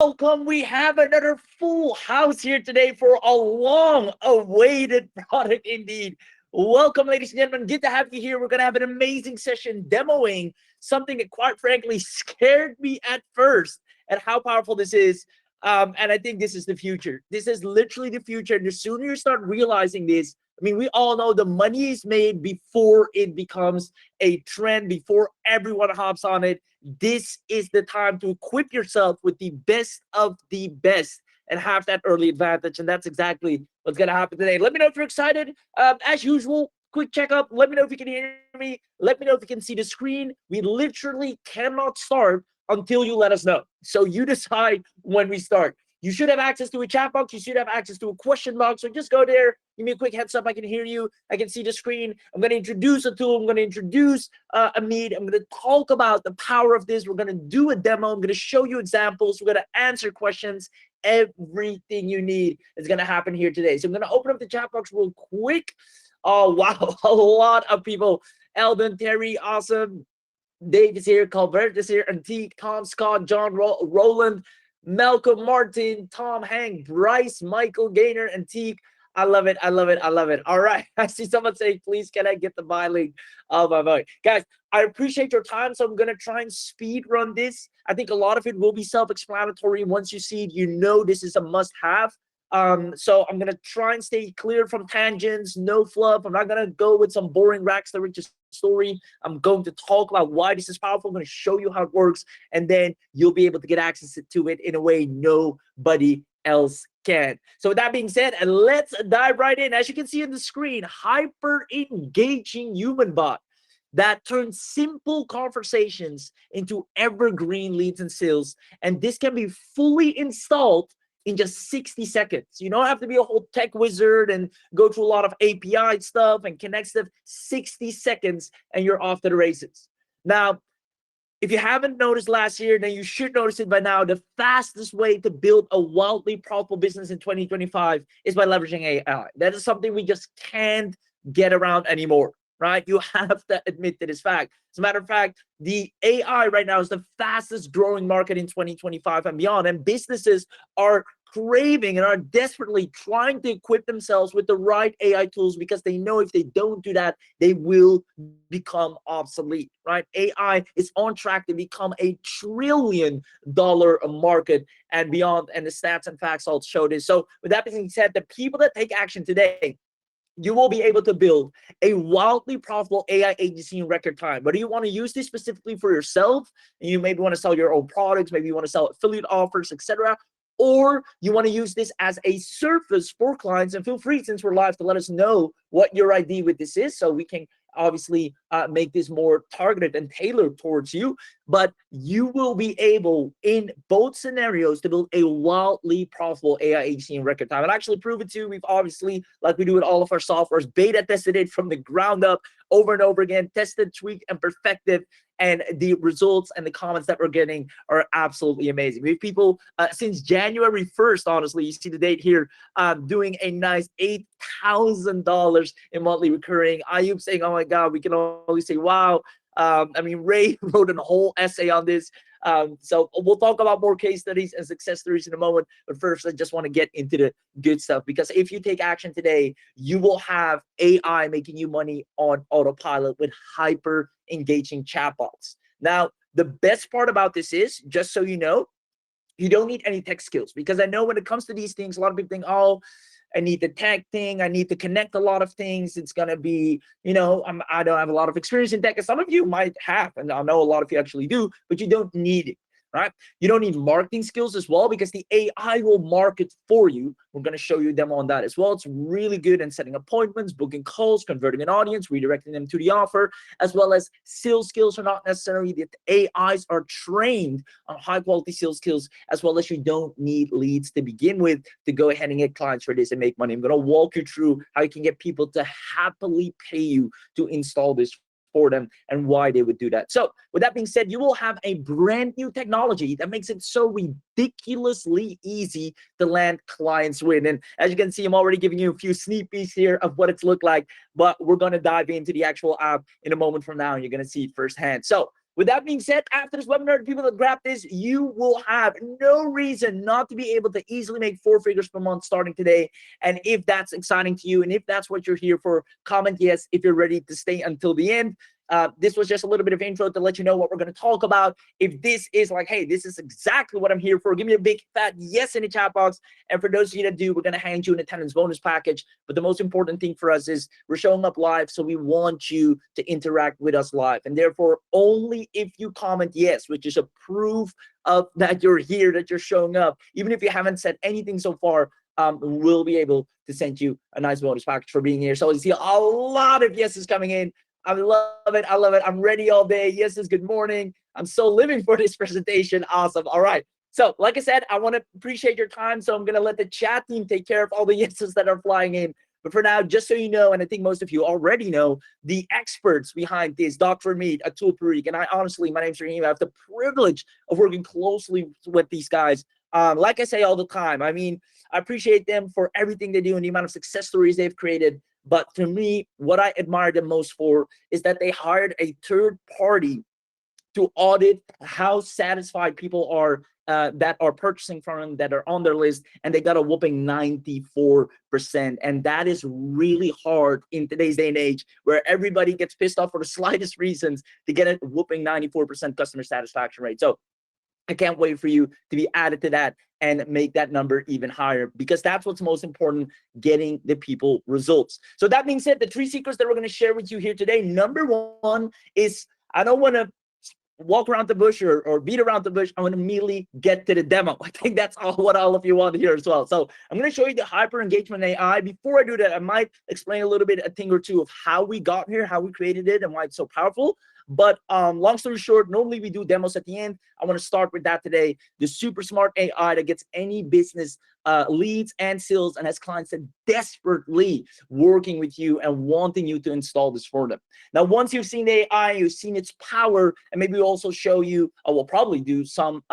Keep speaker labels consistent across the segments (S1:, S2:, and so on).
S1: welcome. We have another full house here today for a long-awaited product indeed. Welcome, ladies and gentlemen. Good to have you here. We're going to have an amazing session demoing something that, quite frankly, scared me at first at how powerful this is. And I think this is the future. This is literally the future. And the sooner you start realizing this, I mean, we all know the money is made before it becomes a trend, before everyone hops on it. This is the time to equip yourself with the best of the best and have that early advantage. And that's exactly what's going to happen today. Let me know if you're excited. As usual, quick checkup. Let me know if you can hear me. Let me know if you can see the screen. We literally cannot start until you let us know. So you decide when we start. You should have access to a chat box. You should have access to a question box. So just go there. Give me a quick heads up. I can hear you. I can see the screen. I'm going to introduce Atul. I'm going to introduce Amit. I'm going to talk about the power of this. We're going to do a demo. I'm going to show you examples. We're going to answer questions. Everything you need is going to happen here today. So I'm going to open up the chat box real quick. Oh, wow. A lot of people. Eldon, Terry, awesome. Dave is here. Colbert is here. Antique, Tom, Scott, John, Roland, Malcolm, Martin, Tom, Hank, Bryce, Michael, Gaynor, Antique. I love it. I love it. I love it. All right. I see someone saying, please, can I get the buy link? Oh, my God. Guys, I appreciate your time. So I'm going to try and speed run this. I think a lot of it will be self-explanatory. Once you see it, you know this is a must-have. So I'm going to try and stay clear from tangents, no fluff. I'm not going to go with some boring racks to riches story. I'm going to talk about why this is powerful. I'm going to show you how it works, and then you'll be able to get access to it in a way nobody else can. So with that being said, let's dive right in. As you can see on the screen, hyper engaging human bot that turns simple conversations into evergreen leads and sales. And this can be fully installed in just 60 seconds. You don't have to be a whole tech wizard and go through a lot of API stuff and connect stuff. 60 seconds and you're off to the races. Now, if you haven't noticed last year, then you should notice it by now. The fastest way to build a wildly profitable business in 2025 is by leveraging AI. That is something we just can't get around anymore, right? You have to admit to this fact. As a matter of fact, the AI right now is the fastest growing market in 2025 and beyond. And businesses are craving and are desperately trying to equip themselves with the right AI tools because they know if they don't do that, they will become obsolete, right? AI is on track to become $1 trillion market and beyond. And the stats and facts all show this. So with that being said, the people that take action today, you will be able to build a wildly profitable AI agency in record time. Whether you want to use this specifically for yourself, and you maybe want to sell your own products, maybe you want to sell affiliate offers, etc., or you want to use this as a service for clients, and feel free, since we're live, to let us know what your idea with this is so we can obviously make this more targeted and tailored towards you. But you will be able, in both scenarios, to build a wildly profitable AI agency in record time. And actually prove it too. We've obviously, like we do with all of our softwares, beta tested it from the ground up over and over again, tested, tweaked, and perfected. And the results and the comments that we're getting are absolutely amazing. We have people since January 1st, honestly, you see the date here, doing a nice $8,000 in monthly recurring. Ayub saying, oh my God, we can only say, wow. I mean, Ray wrote a whole essay on this. So we'll talk about more case studies and success stories in a moment. But first, I just want to get into the good stuff, because if you take action today, you will have AI making you money on autopilot with hyper engaging chatbots. Now, the best part about this is, just so you know, you don't need any tech skills, because I know when it comes to these things, a lot of people think, oh, I need the tech thing. I need to connect a lot of things. It's going to be, you know, I don't have a lot of experience in tech. And some of you might have, and I know a lot of you actually do, but you don't need it, right? You don't need marketing skills as well, because the AI will market for you. We're going to show you a demo on that as well. It's really good in setting appointments, booking calls, converting an audience, redirecting them to the offer, as well as sales skills are not necessary. The AIs are trained on high quality sales skills, as well as you don't need leads to begin with to go ahead and get clients for this and make money. I'm going to walk you through how you can get people to happily pay you to install this for them and why they would do that. So with that being said, you will have a brand new technology that makes it so ridiculously easy to land clients with. And as you can see, I'm already giving you a few sneak peeks here of what it's looked like, but we're going to dive into the actual app in a moment from now, and you're going to see it firsthand. So With that being said, after this webinar, the people that grab this, you will have no reason not to be able to easily make 4 figures per month starting today. And if that's exciting to you, and if that's what you're here for, comment yes if you're ready to stay until the end. This was just a little bit of intro to let you know what we're going to talk about. If this is like, hey, this is exactly what I'm here for, give me a big fat yes in the chat box. And for those of you that do, we're going to hand you an attendance bonus package. But the most important thing for us is we're showing up live, so we want you to interact with us live. And therefore, only if you comment yes, which is a proof of that you're here, that you're showing up, even if you haven't said anything so far, we'll be able to send you a nice bonus package for being here. So you see a lot of yeses coming in. I love it. I love it. I'm ready all day. Yeses, good morning. I'm so living for this presentation. Awesome. All right. So like I said, I want to appreciate your time. So I'm going to let the chat team take care of all the yeses that are flying in. But for now, just so you know, and I think most of you already know, the experts behind this, Dr. Mead, Atul Pareek, and I honestly, my name's Raheem. I have the privilege of working closely with these guys. Like I say all the time, I mean, I appreciate them for everything they do and the amount of success stories they've created. But to me, what I admire them most for is that they hired a third party to audit how satisfied people are that are purchasing from them, that are on their list, and they got a whooping 94%. And that is really hard in today's day and age, where everybody gets pissed off for the slightest reasons to get a whooping 94% customer satisfaction rate. So I can't wait for you to be added to that and make that number even higher, because that's what's most important, getting the people results. So that being said, the 3 secrets that we're going to share with you here today. Number 1 is, I don't want to walk around the bush or beat around the bush. I want to immediately get to the demo. I think that's what all of you want to hear as well. So I'm going to show you the hyper engagement AI. Before I do that, I might explain a little bit, a thing or two of how we got here, how we created it, and why it's so powerful. But long story short, normally we do demos at the end. I want to start with that today. The super smart AI that gets any business leads and sales, and has clients that desperately working with you and wanting you to install this for them. Now, once you've seen the AI, you've seen its power, and maybe we'll also show you, or we'll probably do some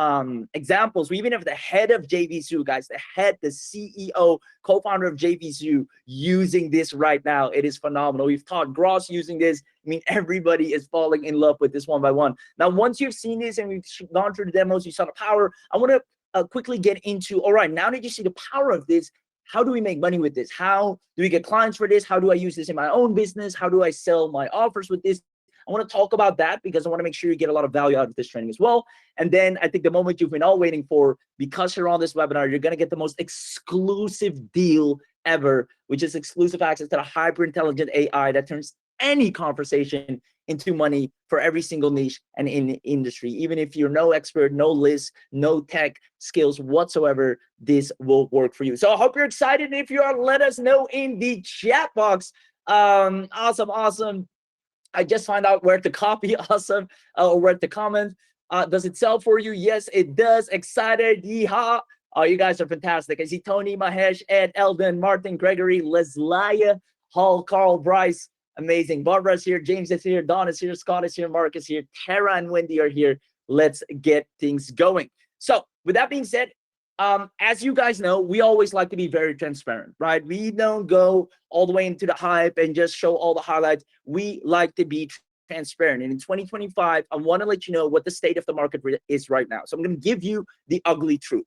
S1: examples. We even have the head of JVZoo, guys, the CEO, co-founder of JVZoo, using this right now. It is phenomenal. We've taught Gross using this. I mean, everybody is falling in love with this one by one. Now, once you've seen this and we've gone through the demos, you saw the power, I want to quickly get into, all right, now that you see the power of this, how do we make money with this? How do we get clients for this? How do I use this in my own business? How do I sell my offers with this? I want to talk about that, because I want to make sure you get a lot of value out of this training as well. And then I think the moment you've been all waiting for, because you're on this webinar, you're going to get the most exclusive deal ever, which is exclusive access to the hyper intelligent AI that turns any conversation into money for every single niche and in the industry. Even if you're no expert, no list, no tech skills whatsoever, this will work for you. So I hope you're excited. If you are, let us know in the chat box. Awesome. I just found out where to copy. Awesome. Or where to comment. Does it sell for you? Yes, it does. Excited. Yeehaw. Oh, you guys are fantastic. I see Tony, Mahesh, Ed, Eldon, Martin, Gregory, Leslaya, Hall, Carl, Bryce. Amazing. Barbara's here. James is here. Don is here. Scott is here. Mark is here. Tara and Wendy are here. Let's get things going. So with that being said, as you guys know, we always like to be very transparent, right? We don't go all the way into the hype and just show all the highlights. We like to be transparent. And in 2025, I want to let you know what the state of the market is right now. So I'm going to give you the ugly truth.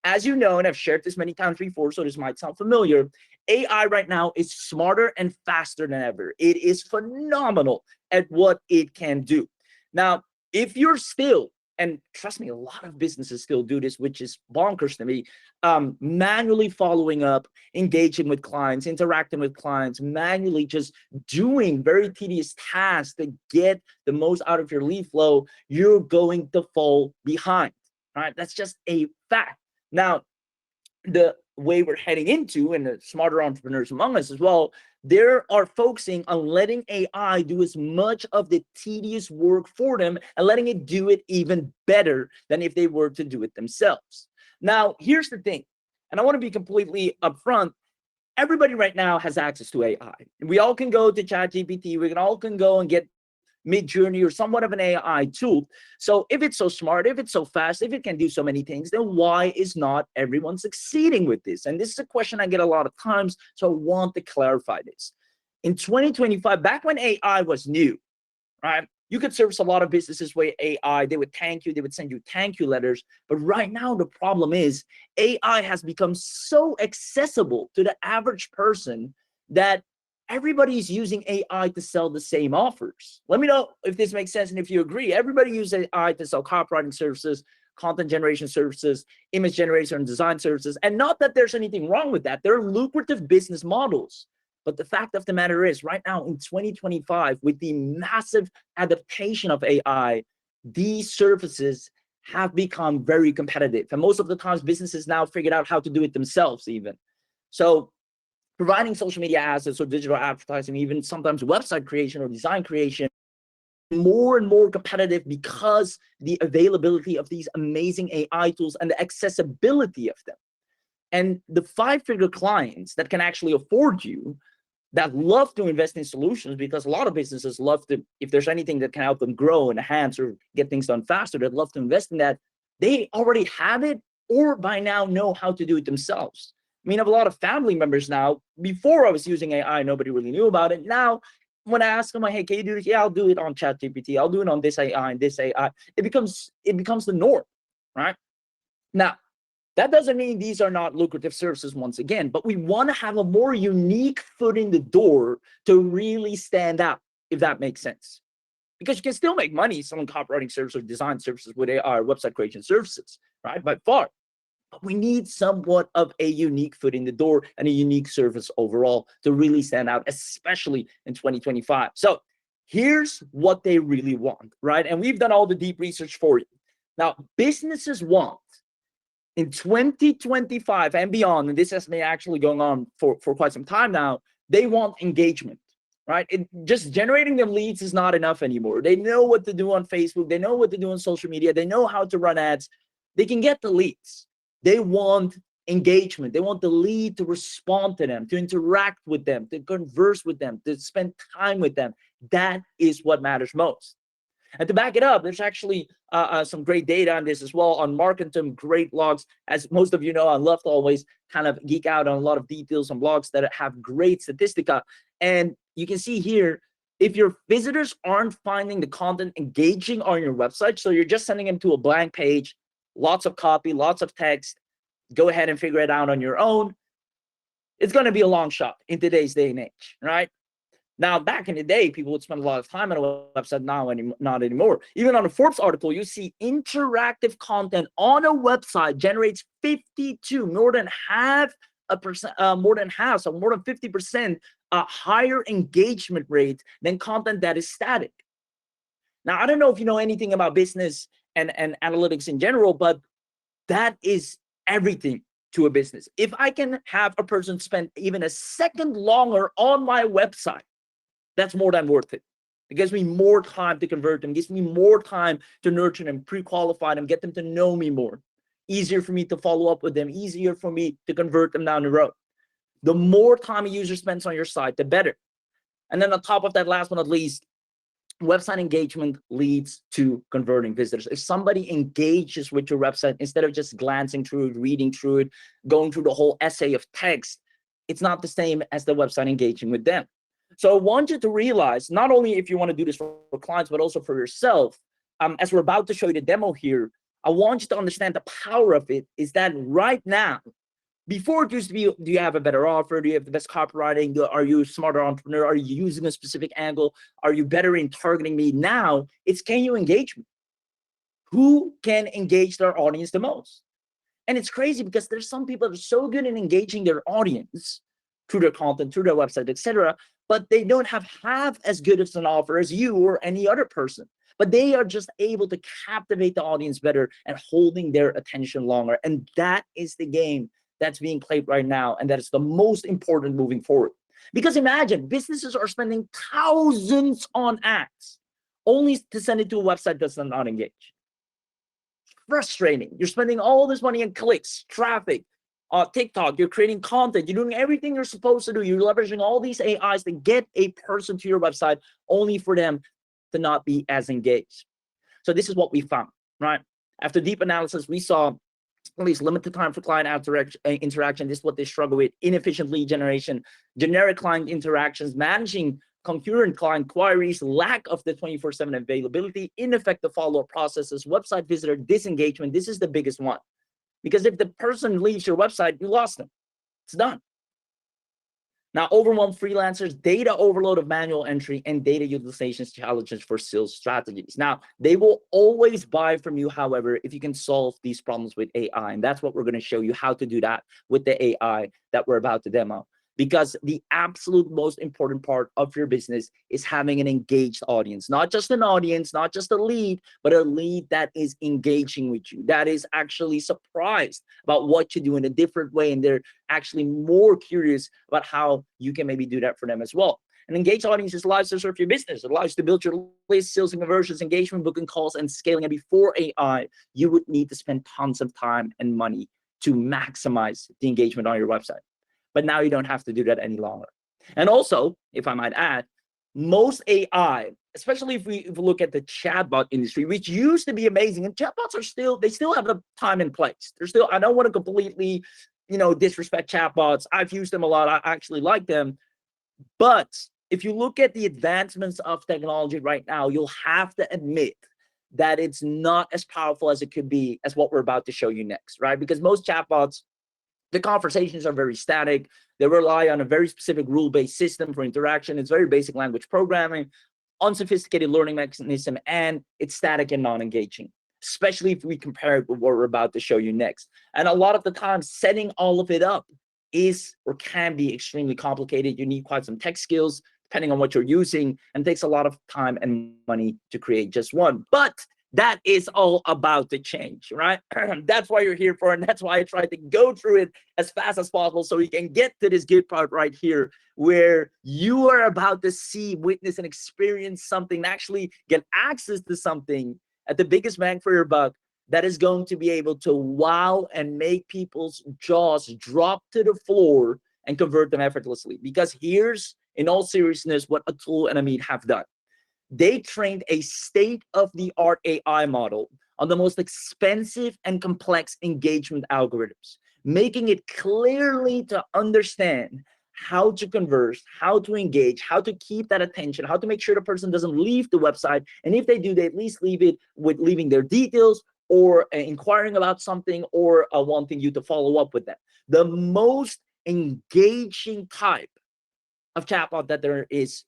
S1: As you know, and I've shared this many times before, so this might sound familiar, AI right now is smarter and faster than ever. It is phenomenal at what it can do. Now, if you're still, and trust me, a lot of businesses still do this, which is bonkers to me, manually following up, engaging with clients, interacting with clients, manually just doing very tedious tasks to get the most out of your lead flow, you're going to fall behind, right? That's just a fact. Now, the way we're heading into, and the smarter entrepreneurs among us as well, they are focusing on letting AI do as much of the tedious work for them and letting it do it even better than if they were to do it themselves. Now, here's the thing, and I want to be completely upfront. Everybody right now has access to AI. We all can go to ChatGPT. We all can go and get Mid-Journey or somewhat of an AI tool. So if it's so smart, if it's so fast, if it can do so many things, then why is not everyone succeeding with this? And this is a question I get a lot of times, so I want to clarify this. In 2025, back when AI was new, right, You could service a lot of businesses with AI. They would thank you. They would send you thank you letters. But right now, the problem is AI has become so accessible to the average person that everybody's using AI to sell the same offers. Let me know if this makes sense and if you agree. Everybody uses AI to sell copywriting services, content generation services, image generation and design services. And not that there's anything wrong with that. They're lucrative business models. But the fact of the matter is, right now in 2025, with the massive adaptation of AI, these services have become very competitive. And most of the times, businesses now figured out how to do it themselves even. So providing social media assets or digital advertising, even sometimes website creation or design creation, more and more competitive because the availability of these amazing AI tools and the accessibility of them. And the 5-figure clients that can actually afford you, that love to invest in solutions, because a lot of businesses love to, if there's anything that can help them grow and enhance or get things done faster, they'd love to invest in that. They already have it or by now know how to do it themselves. I mean, I have a lot of family members now. Before I was using AI, nobody really knew about it. Now, when I ask them, like, hey, can you do this? Yeah, I'll do it on ChatGPT. I'll do it on this AI and this AI. It becomes the norm, right? Now, that doesn't mean these are not lucrative services once again, but we want to have a more unique foot in the door to really stand out, if that makes sense. Because you can still make money selling copywriting services or design services with AI or website creation services, right? By far. But we need somewhat of a unique foot in the door and a unique service overall to really stand out, especially in 2025. So here's what they really want, right? And we've done all the deep research for you. Now, businesses want in 2025 and beyond, and this has been actually going on for quite some time now, they want engagement, right? Just generating them leads is not enough anymore. They know what to do on Facebook. They know what to do on social media. They know how to run ads. They can get the leads. They want engagement. They want the lead to respond to them, to interact with them, to converse with them, to spend time with them. That is what matters most. And to back it up, there's actually some great data on this as well on Marketing, great blogs. As most of you know, I love to always kind of geek out on a lot of details on blogs that have great statistica. And you can see here, if your visitors aren't finding the content engaging on your website, so you're just sending them to a blank page, lots of copy, lots of text, go ahead and figure it out on your own, it's going to be a long shot in today's day and age, right? Now, back in the day, people would spend a lot of time on a website. Now, not anymore. Even on a Forbes article, you see interactive content on a website generates 52, more than half, so more than 50% higher engagement rate than content that is static. Now, I don't know if you know anything about business and analytics in general, but that is everything to a business. If I can have a person spend even a second longer on my website, that's more than worth it. It gives me more time to convert them, gives me more time to nurture them, pre-qualify them, get them to know me more. Easier for me to follow up with them, easier for me to convert them down the road. The more time a user spends on your site, the better. And then on top of that, last but not least, website engagement leads to converting visitors. If somebody engages with your website instead of just glancing through it, reading through it, going through the whole essay of text, it's not the same as the website engaging with them. So I want you to realize, not only if you want to do this for clients, but also for yourself, as we're about to show you the demo here, I want you to understand the power of it is that right now, before it used to be, do you have a better offer? Do you have the best copywriting? Are you a smarter entrepreneur? Are you using a specific angle? Are you better in targeting me? Now, it's can you engage me? Who can engage their audience the most? And it's crazy because there's some people that are so good in engaging their audience through their content, through their website, etc., but they don't have half as good of an offer as you or any other person. But they are just able to captivate the audience better and holding their attention longer. And that is the game that's being played right now. And that is the most important moving forward. Because imagine businesses are spending thousands on ads only to send it to a website that's not engaged. Frustrating. You're spending all this money on clicks, traffic, TikTok, you're creating content, you're doing everything you're supposed to do. You're leveraging all these AIs to get a person to your website only for them to not be as engaged. So this is what we found, right? After deep analysis, we saw at least limited time for client interaction. This is what they struggle with: inefficient lead generation, generic client interactions, managing concurrent client queries, lack of the 24/7 availability, ineffective follow-up processes, website visitor disengagement. This is the biggest one. Because if the person leaves your website, you lost them. It's done. Now, overwhelmed freelancers, data overload of manual entry, and data utilization challenges for sales strategies. Now, they will always buy from you, however, if you can solve these problems with AI. And that's what we're going to show you how to do that with the AI that we're about to demo. Because the absolute most important part of your business is having an engaged audience, not just an audience, not just a lead, but a lead that is engaging with you, that is actually surprised about what you do in a different way. And they're actually more curious about how you can maybe do that for them as well. An engaged audience is allows to serve your business. It allows you to build your list, sales and conversions, engagement, booking calls, and scaling. And before AI, you would need to spend tons of time and money to maximize the engagement on your website. But now you don't have to do that any longer. And also, if I might add, most AI, especially if we look at the chatbot industry, which used to be amazing, and chatbots they still have a time and place. I don't want to completely, disrespect chatbots. I've used them a lot. I actually like them. But if you look at the advancements of technology right now, you'll have to admit that it's not as powerful as it could be as what we're about to show you next, right? Because most chatbots, the conversations are very static. They rely on a very specific rule-based system for interaction. It's very basic language programming, unsophisticated learning mechanism, and it's static and non-engaging, especially if we compare it with what we're about to show you next. And a lot of the time, setting all of it up is or can be extremely complicated. You need quite some tech skills, depending on what you're using, and it takes a lot of time and money to create just one. But that is all about to change, right? That's why you're here for, and that's why I tried to go through it as fast as possible so you can get to this good part right here, where you are about to see, witness, and experience something, actually get access to something at the biggest bang for your buck that is going to be able to wow and make people's jaws drop to the floor and convert them effortlessly. Because here's, in all seriousness, what Atul and Amit have done. They trained a state-of-the-art AI model on the most expensive and complex engagement algorithms, making it clearly to understand how to converse, how to engage, how to keep that attention, how to make sure the person doesn't leave the website. And if they do, they at least leave it with leaving their details or inquiring about something or wanting you to follow up with them. The most engaging type of chatbot that there is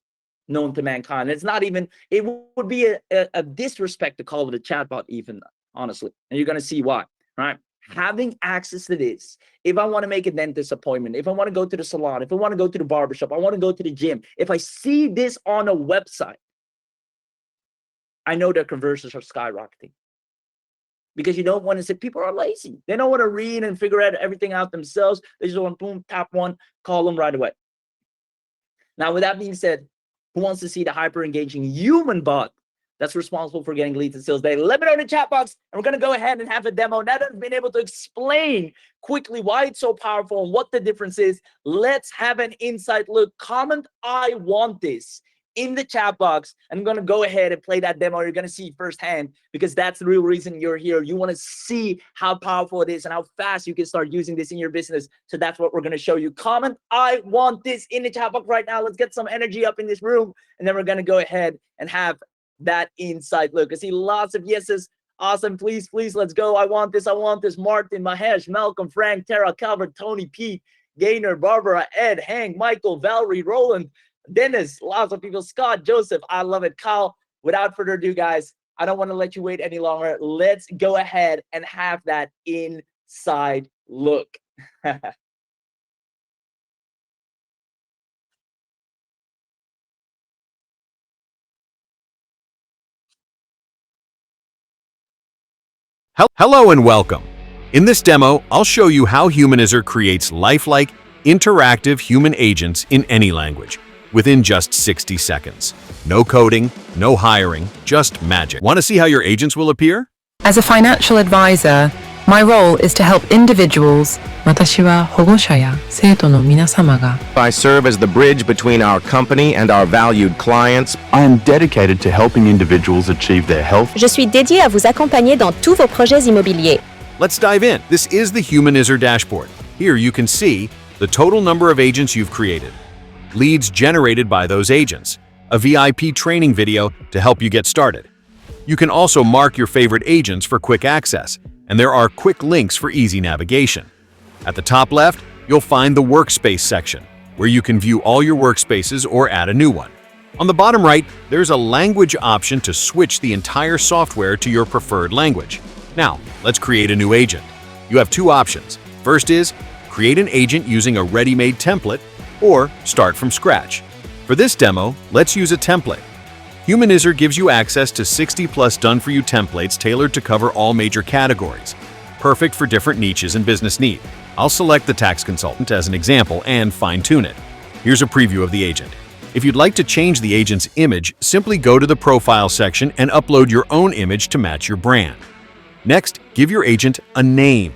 S1: known to mankind. It's not even, it would be a disrespect to call it a chatbot even, honestly. And you're going to see why, right? Having access to this, if I want to make a dentist appointment, if I want to go to the salon, if I want to go to the barbershop, I want to go to the gym, if I see this on a website, I know their conversions are skyrocketing. Because you don't want to say, people are lazy. They don't want to read and figure out everything out themselves. They just want, boom, tap one, call them right away. Now, with that being said, who wants to see the hyper-engaging human bot that's responsible for getting leads and sales data? Let me know in the chat box, and we're going to go ahead and have a demo. Now that I've been able to explain quickly why it's so powerful and what the difference is, let's have an inside look. Comment, I want this, in the chat box. I'm going to go ahead and play that demo. You're going to see firsthand, because that's the real reason you're here. You want to see how powerful it is and how fast you can start using this in your business. So that's what we're going to show you. Comment, I want this, in the chat box right now. Let's get some energy up in this room. And then we're going to go ahead and have that inside look. I see lots of yeses. Awesome. Please, let's go. I want this. I want this. Martin, Mahesh, Malcolm, Frank, Tara, Calvert, Tony, Pete, Gaynor, Barbara, Ed, Hank, Michael, Valerie, Roland, Dennis, lots of people, Scott, Joseph, I love it. Kyle, without further ado, guys, I don't want to let you wait any longer. Let's go ahead and have that inside look.
S2: Hello and welcome. In this demo, I'll show you how Humanizzer creates lifelike, interactive human agents in any language, within just 60 seconds. No coding, no hiring, just magic. Want to see how your agents will appear?
S3: As a financial advisor, my role is to help individuals. 私は保護者や生徒の皆様が
S4: I serve as the bridge between our company and our valued clients.
S5: I am dedicated to helping individuals achieve their health.
S6: Je suis dédié à vous accompagner dans tous vos projets immobiliers.
S2: Let's dive in. This is the Humanizzer dashboard. Here you can see the total number of agents you've created, leads generated by those agents, a VIP training video to help you get started. You can also mark your favorite agents for quick access, and there are quick links for easy navigation. At the top left, you'll find the Workspace section, where you can view all your workspaces or add a new one. On the bottom right, there's a language option to switch the entire software to your preferred language. Now, let's create a new agent. You have two options. First is, create an agent using a ready-made template, or start from scratch. For this demo, let's use a template. Humanizzer gives you access to 60+ done-for-you templates tailored to cover all major categories, perfect for different niches and business need. I'll select the tax consultant as an example and fine-tune it. Here's a preview of the agent. If you'd like to change the agent's image, simply go to the Profile section and upload your own image to match your brand. Next, give your agent a name.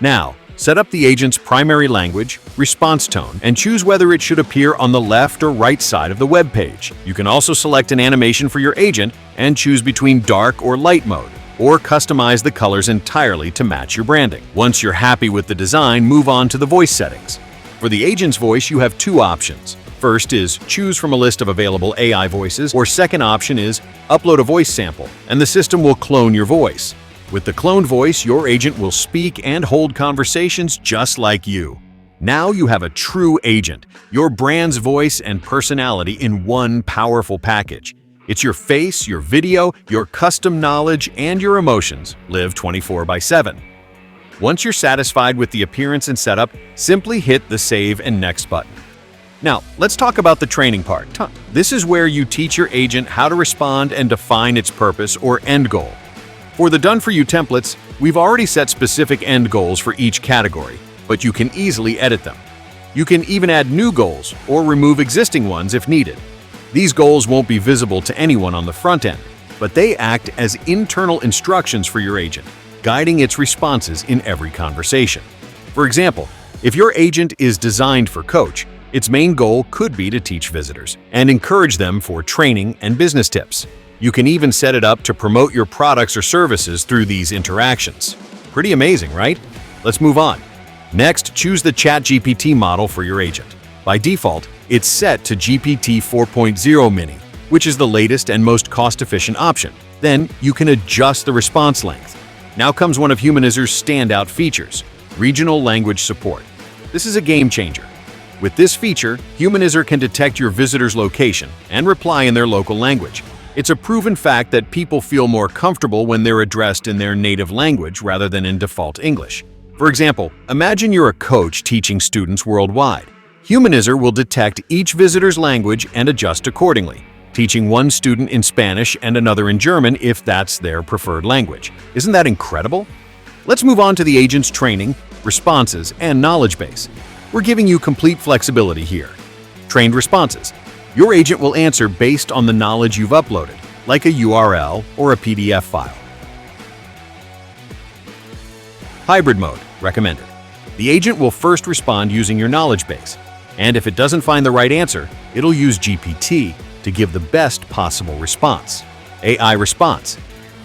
S2: Now, set up the agent's primary language, response tone, and choose whether it should appear on the left or right side of the web page. You can also select an animation for your agent and choose between dark or light mode, or customize the colors entirely to match your branding. Once you're happy with the design, move on to the voice settings. For the agent's voice, you have two options. First is choose from a list of available AI voices, or second option is upload a voice sample, and the system will clone your voice. With the cloned voice, your agent will speak and hold conversations just like you. Now you have a true agent, your brand's voice and personality in one powerful package. It's your face, your video, your custom knowledge, and your emotions live 24/7. Once you're satisfied with the appearance and setup, simply hit the Save and Next button. Now, let's talk about the training part. This is where you teach your agent how to respond and define its purpose or end goal. For the done-for-you templates, we've already set specific end goals for each category, but you can easily edit them. You can even add new goals or remove existing ones if needed. These goals won't be visible to anyone on the front end, but they act as internal instructions for your agent, guiding its responses in every conversation. For example, if your agent is designed for coach, its main goal could be to teach visitors and encourage them for training and business tips. You can even set it up to promote your products or services through these interactions. Pretty amazing, right? Let's move on. Next, choose the ChatGPT model for your agent. By default, it's set to GPT 4.0 Mini, which is the latest and most cost-efficient option. Then, you can adjust the response length. Now comes one of Humanizzer's standout features, regional language support. This is a game changer. With this feature, Humanizzer can detect your visitor's location and reply in their local language. It's a proven fact that people feel more comfortable when they're addressed in their native language rather than in default English. For example, imagine you're a coach teaching students worldwide. Humanizzer will detect each visitor's language and adjust accordingly, teaching one student in Spanish and another in German if that's their preferred language. Isn't that incredible? Let's move on to the agent's training, responses, and knowledge base. We're giving you complete flexibility here. Trained responses. Your agent will answer based on the knowledge you've uploaded, like a URL or a PDF file. Hybrid mode, recommended. The agent will first respond using your knowledge base, and if it doesn't find the right answer, it'll use GPT to give the best possible response. AI response.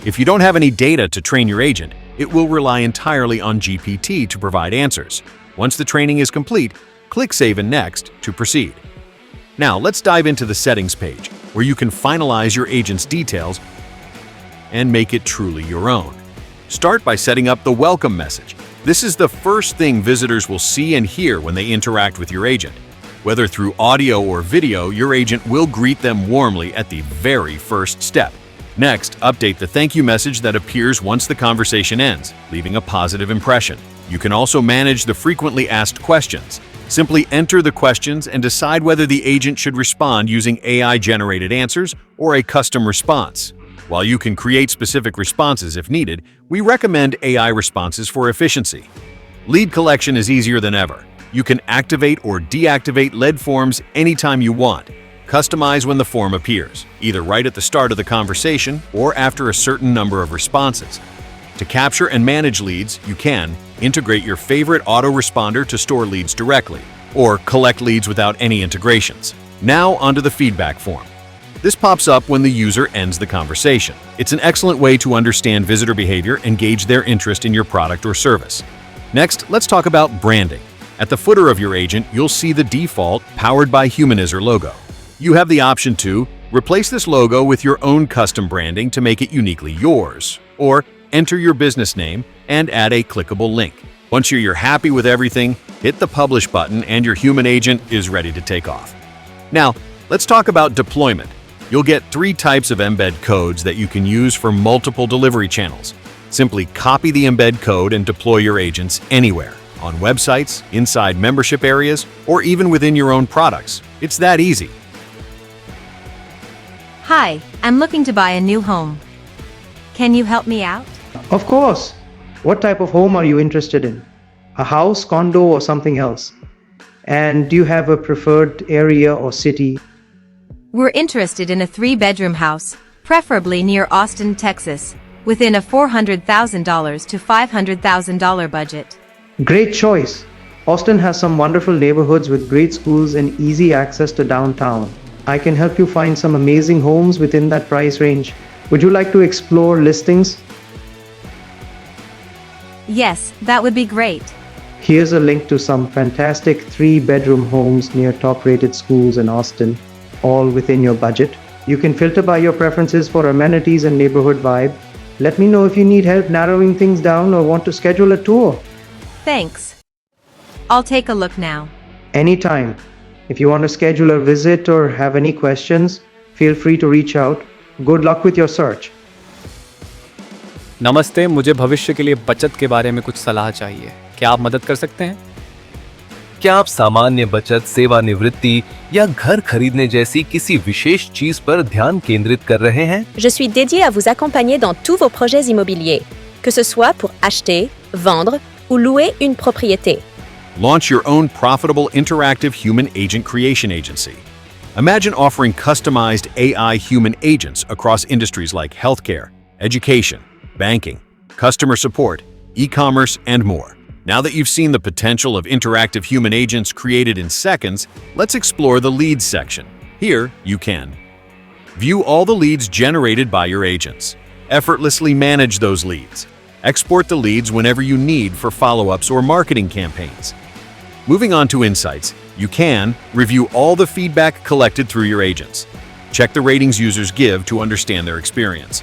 S2: If you don't have any data to train your agent, it will rely entirely on GPT to provide answers. Once the training is complete, click Save and Next to proceed. Now, let's dive into the settings page, where you can finalize your agent's details and make it truly your own. Start by setting up the welcome message. This is the first thing visitors will see and hear when they interact with your agent. Whether through audio or video, your agent will greet them warmly at the very first step. Next, update the thank you message that appears once the conversation ends, leaving a positive impression. You can also manage the frequently asked questions. Simply enter the questions and decide whether the agent should respond using AI-generated answers or a custom response. While you can create specific responses if needed, we recommend AI responses for efficiency. Lead collection is easier than ever. You can activate or deactivate lead forms anytime you want. Customize when the form appears, either right at the start of the conversation or after a certain number of responses. To capture and manage leads, you can integrate your favorite autoresponder to store leads directly, or collect leads without any integrations. Now onto the feedback form. This pops up when the user ends the conversation. It's an excellent way to understand visitor behavior and gauge their interest in your product or service. Next, let's talk about branding. At the footer of your agent, you'll see the default Powered by Humanizzer logo. You have the option to Replace this logo with your own custom branding to make it uniquely yours, or enter your business name and add a clickable link. Once you're happy with everything, hit the publish button and your human agent is ready to take off. Now, let's talk about deployment. You'll get 3 types of embed codes that you can use for multiple delivery channels. Simply copy the embed code and deploy your agents anywhere, on websites, inside membership areas, or even within your own products. It's that easy.
S7: Hi, I'm looking to buy a new home. Can you help me out?
S8: Of course. What type of home are you interested in? A house, condo, or something else? And do you have a preferred area or city?
S7: We're interested in a 3-bedroom house, preferably near Austin, Texas, within a $400,000 to $500,000 budget.
S8: Great choice. Austin has some wonderful neighborhoods with great schools and easy access to downtown. I can help you find some amazing homes within that price range. Would you like to explore listings?
S7: Yes, that would be great.
S8: Here's a link to some fantastic 3-bedroom homes near top-rated schools in Austin, all within your budget. You can filter by your preferences for amenities and neighborhood vibe. Let me know if you need help narrowing things down or want to schedule a tour.
S7: Thanks. I'll take a look now.
S8: Anytime. If you want to schedule a visit or have any questions, feel free to reach out. Good luck with your search.
S9: नमस्ते, मुझे भविष्य के लिए बचत के बारे में कुछ सलाह चाहिए। क्या आप मदद कर सकते हैं?
S10: क्या आप सामान्य बचत, सेवानिवृत्ति या घर खरीदने जैसी किसी विशेष चीज पर ध्यान केंद्रित कर रहे हैं?
S6: Je suis dédié à vous accompagner dans tous vos projets immobiliers, que ce soit pour acheter, vendre ou louer une propriété.
S2: Launch your own profitable interactive human agent creation agency. Imagine offering customized AI human agents across industries like healthcare, education, banking, customer support, e-commerce, and more. Now that you've seen the potential of interactive human agents created in seconds, let's explore the leads section. Here, you can view all the leads generated by your agents, effortlessly manage those leads, export the leads whenever you need for follow-ups or marketing campaigns. Moving on to insights, you can review all the feedback collected through your agents. Check the ratings users give to understand their experience.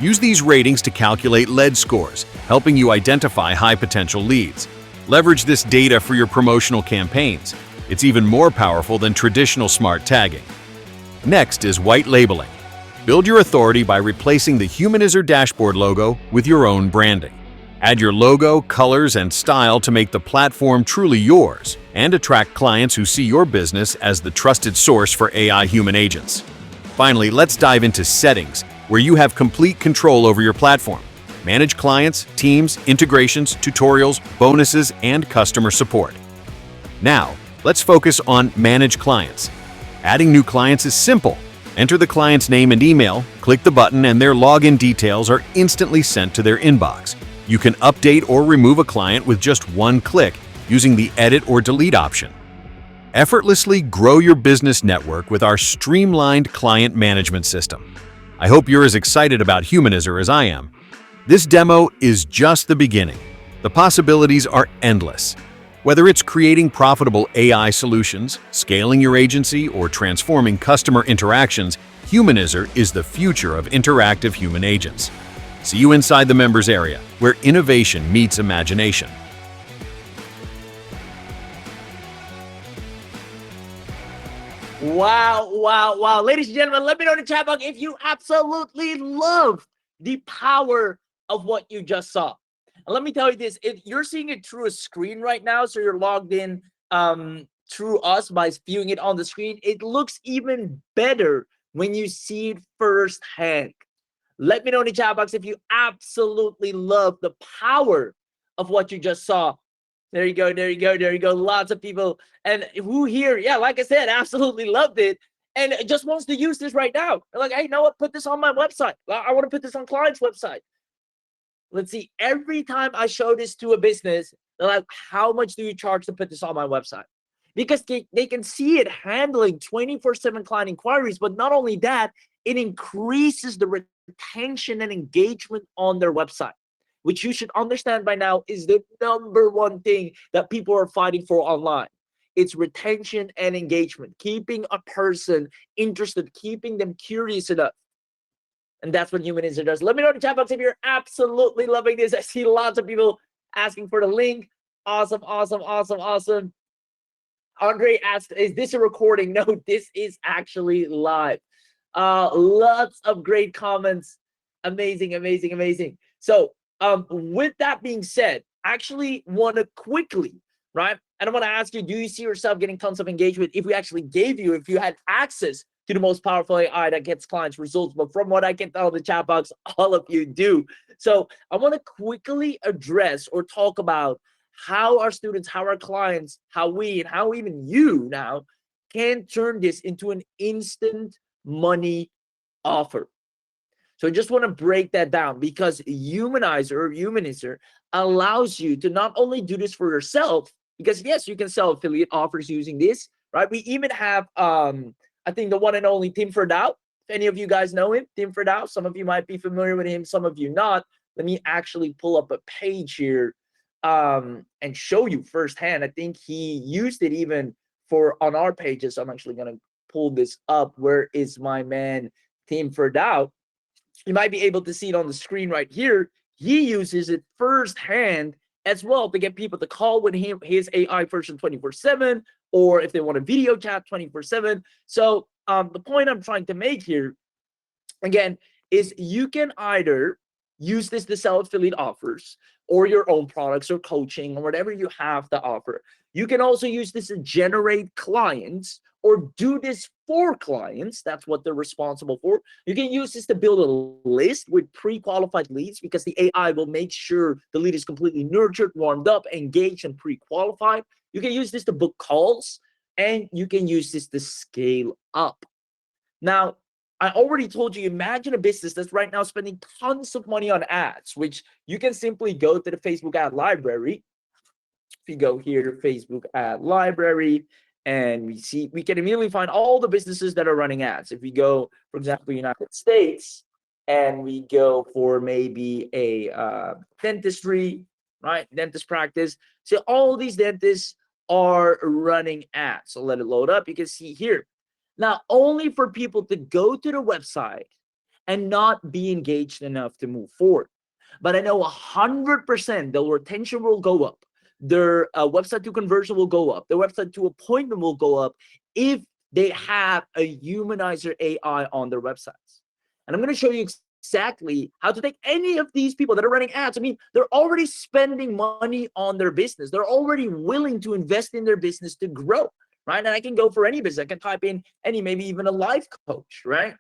S2: Use these ratings to calculate lead scores, helping you identify high-potential leads. Leverage this data for your promotional campaigns. It's even more powerful than traditional smart tagging. Next is white labeling. Build your authority by replacing the Humanizzer dashboard logo with your own branding. Add your logo, colors, and style to make the platform truly yours and attract clients who see your business as the trusted source for AI human agents. Finally, let's dive into settings, where you have complete control over your platform. Manage clients, teams, integrations, tutorials, bonuses, and customer support. Now, let's focus on Manage Clients. Adding new clients is simple. Enter the client's name and email, click the button, and their login details are instantly sent to their inbox. You can update or remove a client with just one click using the Edit or Delete option. Effortlessly grow your business network with our streamlined client management system. I hope you're as excited about Humanizzer as I am. This demo is just the beginning. The possibilities are endless. Whether it's creating profitable AI solutions, scaling your agency, or transforming customer interactions, Humanizzer is the future of interactive human agents. See you inside the members area, where innovation meets imagination.
S1: Wow, wow, wow. Ladies and gentlemen, let me know in the chat box if you absolutely love the power of what you just saw. And let me tell you this, if you're seeing it through a screen right now, so you're logged in through us by viewing it on the screen, it looks even better when you see it firsthand. Let me know in the chat box if you absolutely love the power of what you just saw. There you go, there you go, there you go. Lots of people. And who here, yeah, like I said, absolutely loved it and just wants to use this right now. They're like, hey, you know what? Put this on my website. I want to put this on client's website. Let's see. Every time I show this to a business, they're like, how much do you charge to put this on my website? Because they can see it handling 24/7 client inquiries. But not only that, it increases the retention and engagement on their website, which you should understand by now is the #1 thing that people are fighting for online. it's retention and engagement, keeping a person interested, keeping them curious enough. And that's what Humanizzer does. Let me know in the chat box if you're absolutely loving this. I see lots of people asking for the link. Awesome, awesome, awesome, awesome. Andre asked, is this a recording? No, this is actually live. Lots of great comments. Amazing, amazing, amazing. So with that being said, I actually want to quickly, right? And I want to ask you, do you see yourself getting tons of engagement if we actually gave you, if you had access to the most powerful AI that gets clients results? But from what I can tell in the chat box, all of you do. So I want to quickly address or talk about how our students, how our clients, how we, and how even you now can turn this into an instant money offer. So I just want to break that down, because Humanizzer allows you to not only do this for yourself, because yes, you can sell affiliate offers using this, right? We even have, I think the one and only Tim Ferdau. If any of you guys know him, Tim Ferdau, some of you might be familiar with him, some of you not. Let me actually pull up a page here and show you firsthand. I think he used it even for on our pages. So I'm actually going to pull this up. Where is my man, Tim Ferdau? You might be able to see it on the screen right here. He uses it firsthand as well to get people to call with him, his AI version 24/7, or if they want a video chat 24/7. So the point I'm trying to make here, again, is you can either use this to sell affiliate offers or your own products or coaching or whatever you have to offer. You can also use this to generate clients or do this for clients. That's what they're responsible for. You can use this to build a list with pre-qualified leads, because the AI will make sure the lead is completely nurtured, warmed up, engaged, and pre-qualified. You can use this to book calls, and you can use this to scale up. Now, I already told you, imagine a business that's right now spending tons of money on ads, which you can simply go to the Facebook ad library. If you go here to Facebook ad library, and we can immediately find all the businesses that are running ads. If we go, for example, United States, and we go for maybe a dentistry, right? Dentist practice. So all these dentists are running ads. So let it load up. You can see here. Now, only for people to go to the website and not be engaged enough to move forward. But I know 100% the retention will go up. Their website to conversion will go up. Their website to appointment will go up if they have a Humanizzer AI on their websites. And I'm going to show you exactly how to take any of these people that are running ads. I mean, they're already spending money on their business. They're already willing to invest in their business to grow, right? And I can go for any business. I can type in any, maybe even a life coach, right?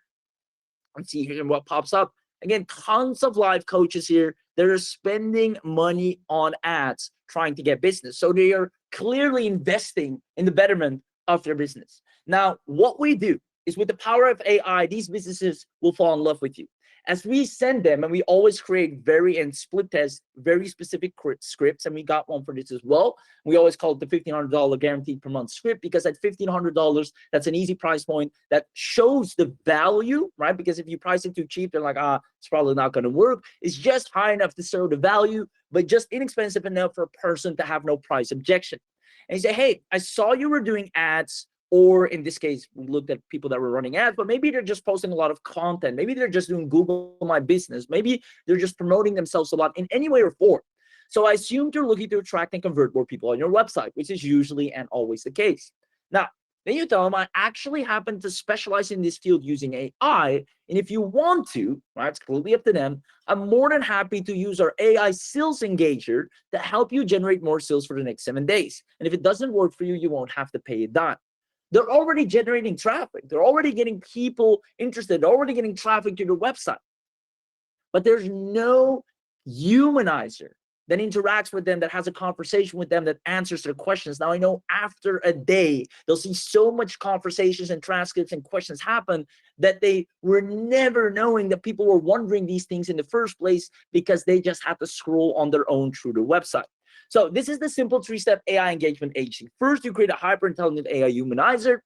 S1: Let's see here what pops up. Again, tons of life coaches here that are spending money on ads trying to get business. So they are clearly investing in the betterment of their business. Now, what we do is, with the power of AI, these businesses will fall in love with you. As we send them, and we always create and split test very specific scripts, and we got one for this as well. We always call it the $1,500 guaranteed per month script, because at $1,500, that's an easy price point that shows the value, right? Because if you price it too cheap, they're like, it's probably not going to work. It's just high enough to show the value, but just inexpensive enough for a person to have no price objection. And you say, hey, I saw you were doing ads. Or in this case, we looked at people that were running ads, but maybe they're just posting a lot of content. Maybe they're just doing Google My Business. Maybe they're just promoting themselves a lot in any way or form. So I assumed you're looking to attract and convert more people on your website, which is usually and always the case. Now, then you tell them, I actually happen to specialize in this field using AI. And if you want to, right, it's completely up to them. I'm more than happy to use our AI sales engager to help you generate more sales for the next 7 days. And if it doesn't work for you, you won't have to pay a dime. They're already generating traffic. They're already getting people interested. They're already getting traffic to their website. But there's no humanizer that interacts with them, that has a conversation with them, that answers their questions. Now, I know after a day, they'll see so much conversations and transcripts and questions happen that they were never knowing that people were wondering these things in the first place, because they just had to scroll on their own through the website. So this is the simple 3-step AI engagement agency. First, you create a hyper-intelligent AI Humanizer,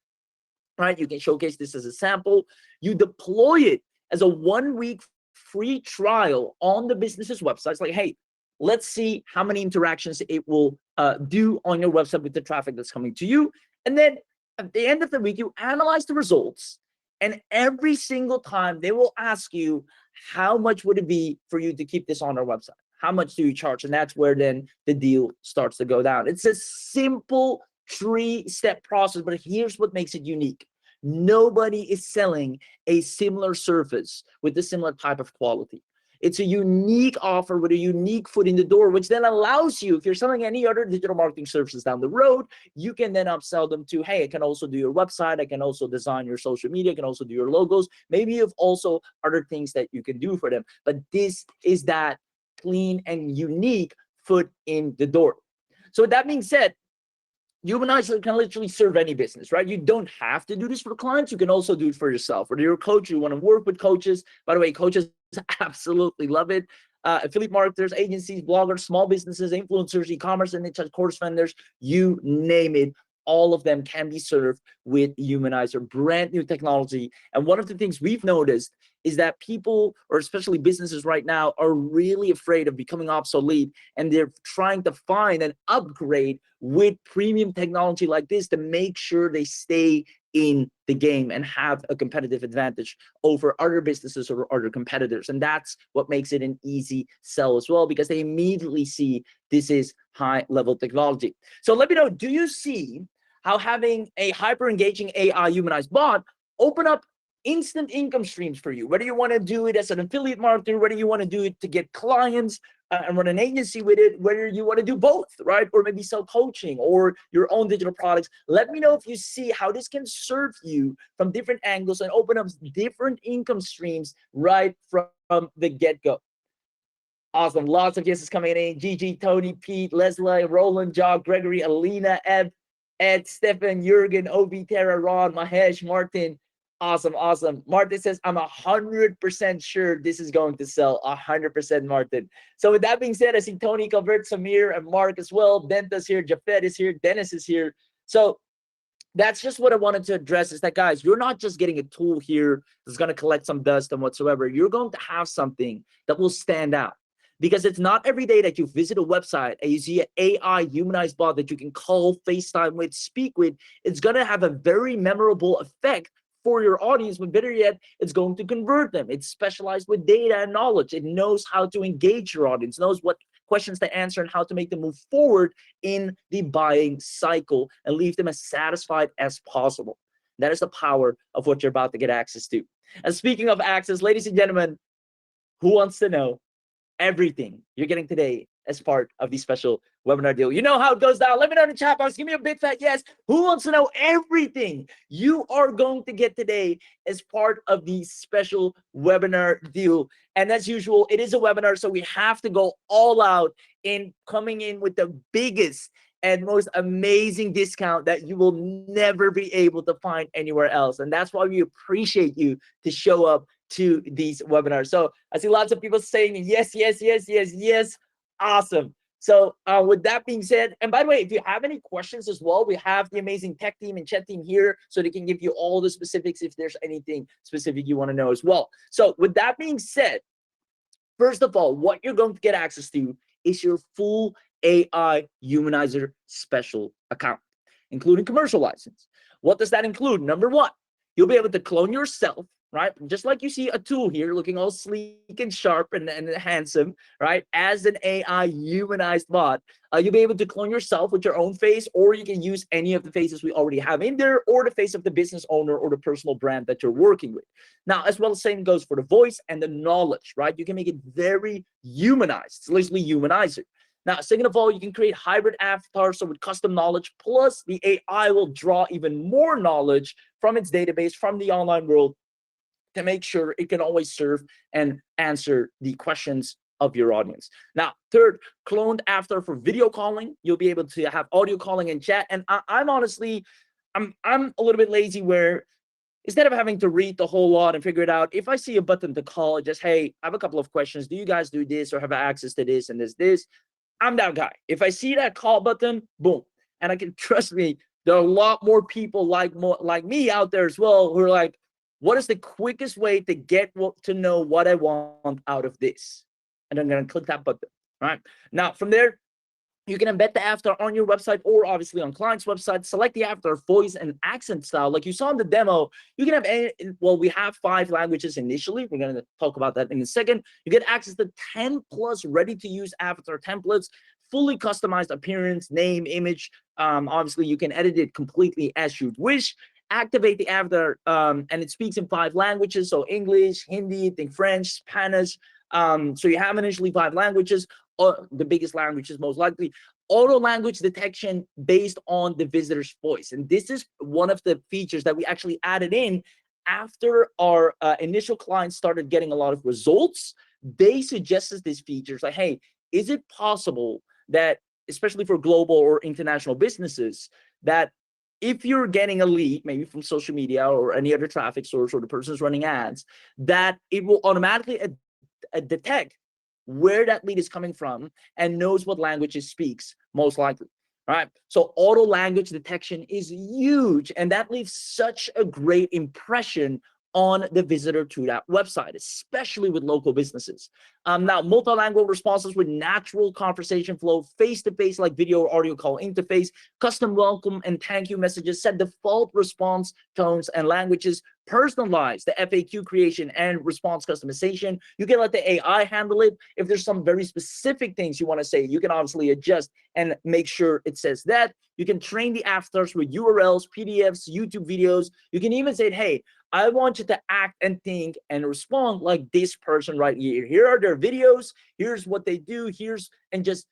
S1: right? You can showcase this as a sample. You deploy it as a 1-week free trial on the business's website. It's like, hey, Let's see how many interactions it will do on your website with the traffic that's coming to you. And then at the end of the week, you analyze the results. And every single time they will ask you, how much would it be for you to keep this on our website? How much do you charge? And that's where then the deal starts to go down. It's a simple 3-step process, but here's what makes it unique. Nobody is selling a similar service with a similar type of quality. It's a unique offer with a unique foot in the door, which then allows you, if you're selling any other digital marketing services down the road, you can then upsell them to, hey, I can also do your website. I can also design your social media. I can also do your logos. Maybe you have also other things that you can do for them. But this is that clean and unique foot in the door. So with that being said, Humanizer can literally serve any business, right? You don't have to do this for clients. You can also do it for yourself. Whether you're a coach, you want to work with coaches. By the way, coaches absolutely love it. Affiliate marketers, agencies, bloggers, small businesses, influencers, e-commerce, and course vendors, you name it. All of them can be served with Humanizer, brand new technology. And one of the things we've noticed is that people, or especially businesses right now, are really afraid of becoming obsolete, and they're trying to find an upgrade with premium technology like this to make sure they stay in the game and have a competitive advantage over other businesses or other competitors. And that's what makes it an easy sell as well, because they immediately see this is high level technology. So let me know, do you see how having a hyper engaging AI humanized bot open up instant income streams for you? Whether you want to do it as an affiliate marketer, whether you want to do it to get clients and run an agency with it, whether you want to do both, right? Or maybe sell coaching or your own digital products. Let me know if you see how this can serve you from different angles and open up different income streams right from the get-go. Awesome. Lots of yeses coming in. Gigi, Tony, Pete, Leslie, Roland, Jock, Gregory, Alina, Ed, Stefan, Jurgen, Obi, Tara, Ron, Mahesh, Martin. Awesome, awesome. Martin says, I'm 100% sure this is going to sell. 100%, Martin. So with that being said, I see Tony, Calvert, Samir, and Mark as well. Benta's here, Jafet is here, Dennis is here. So that's just what I wanted to address, is that, guys, you're not just getting a tool here that's going to collect some dust and whatsoever. You're going to have something that will stand out. Because it's not every day that you visit a website and you see an AI humanized bot that you can call, FaceTime with, speak with. It's going to have a very memorable effect for your audience, but better yet, it's going to convert them. It's specialized with data and knowledge. It knows how to engage your audience, knows what questions to answer and how to make them move forward in the buying cycle and leave them as satisfied as possible. That is the power of what you're about to get access to. And speaking of access, ladies and gentlemen, who wants to know everything you're getting today as part of the special webinar deal? You know how it goes down. Let me know in the chat box. Give me a big fat yes. Who wants to know everything you are going to get today as part of the special webinar deal? And as usual, it is a webinar, so we have to go all out in coming in with the biggest and most amazing discount that you will never be able to find anywhere else. And that's why we appreciate you to show up to these webinars. So I see lots of people saying yes, yes, yes, yes, yes. Awesome. So with that being said, and by the way, if you have any questions as well, we have the amazing tech team and chat team here, so they can give you all the specifics if there's anything specific you want to know as well. So with that being said, first of all, what you're going to get access to is your full AI Humanizer special account, including commercial license. What does that include? Number one, you'll be able to clone yourself, right? Just like you see Atul here looking all sleek and sharp and handsome, right? As an AI humanized bot, you'll be able to clone yourself with your own face, or you can use any of the faces we already have in there, or the face of the business owner or the personal brand that you're working with. Now, as well, the same goes for the voice and the knowledge, right? You can make it very humanized. It's literally Humanizer. Now, second of all, you can create hybrid avatars, so with custom knowledge, plus the AI will draw even more knowledge from its database, from the online world, to make sure it can always serve and answer the questions of your audience. Now, third, cloned avatar for video calling. You'll be able to have audio calling and chat. And I'm honestly, I'm a little bit lazy, where instead of having to read the whole lot and figure it out, if I see a button to call, just, hey, I have a couple of questions. Do you guys do this or have access to this and this? I'm that guy. If I see that call button, boom. And I can, trust me, there are a lot more people like me out there as well, who are like, what is the quickest way to get to know what I want out of this? And I'm going to click that button. right? Now, from there, you can embed the avatar on your website or obviously on client's website. Select the avatar voice and accent style. Like you saw in the demo, you can have any, well, we have 5 languages initially. We're going to talk about that in a second. You get access to 10 plus ready to use avatar templates, fully customized appearance, name, image. Obviously, you can edit it completely as you wish. Activate the avatar, and it speaks in 5 languages. So English, Hindi, think French, Spanish. So you have initially 5 languages. The biggest language is most likely auto language detection based on the visitor's voice. And this is one of the features that we actually added in after our initial clients started getting a lot of results. They suggested these features like, hey, is it possible that, especially for global or international businesses, that if you're getting a lead, maybe from social media or any other traffic source, or the person's running ads, that it will automatically detect where that lead is coming from and knows what language it speaks, most likely. All right. So auto language detection is huge, and that leaves such a great impression on the visitor to that website, especially with local businesses. Now, multilingual responses with natural conversation flow, face-to-face like video or audio call interface, custom welcome and thank you messages, set default response tones and languages, personalize the FAQ creation and response customization. You can let the AI handle it. If there's some very specific things you want to say, you can obviously adjust and make sure it says that. You can train the avatars with URLs, PDFs, YouTube videos. You can even say, hey, I want you to act and think and respond like this person right here. Here are their videos. Here's what they do. And just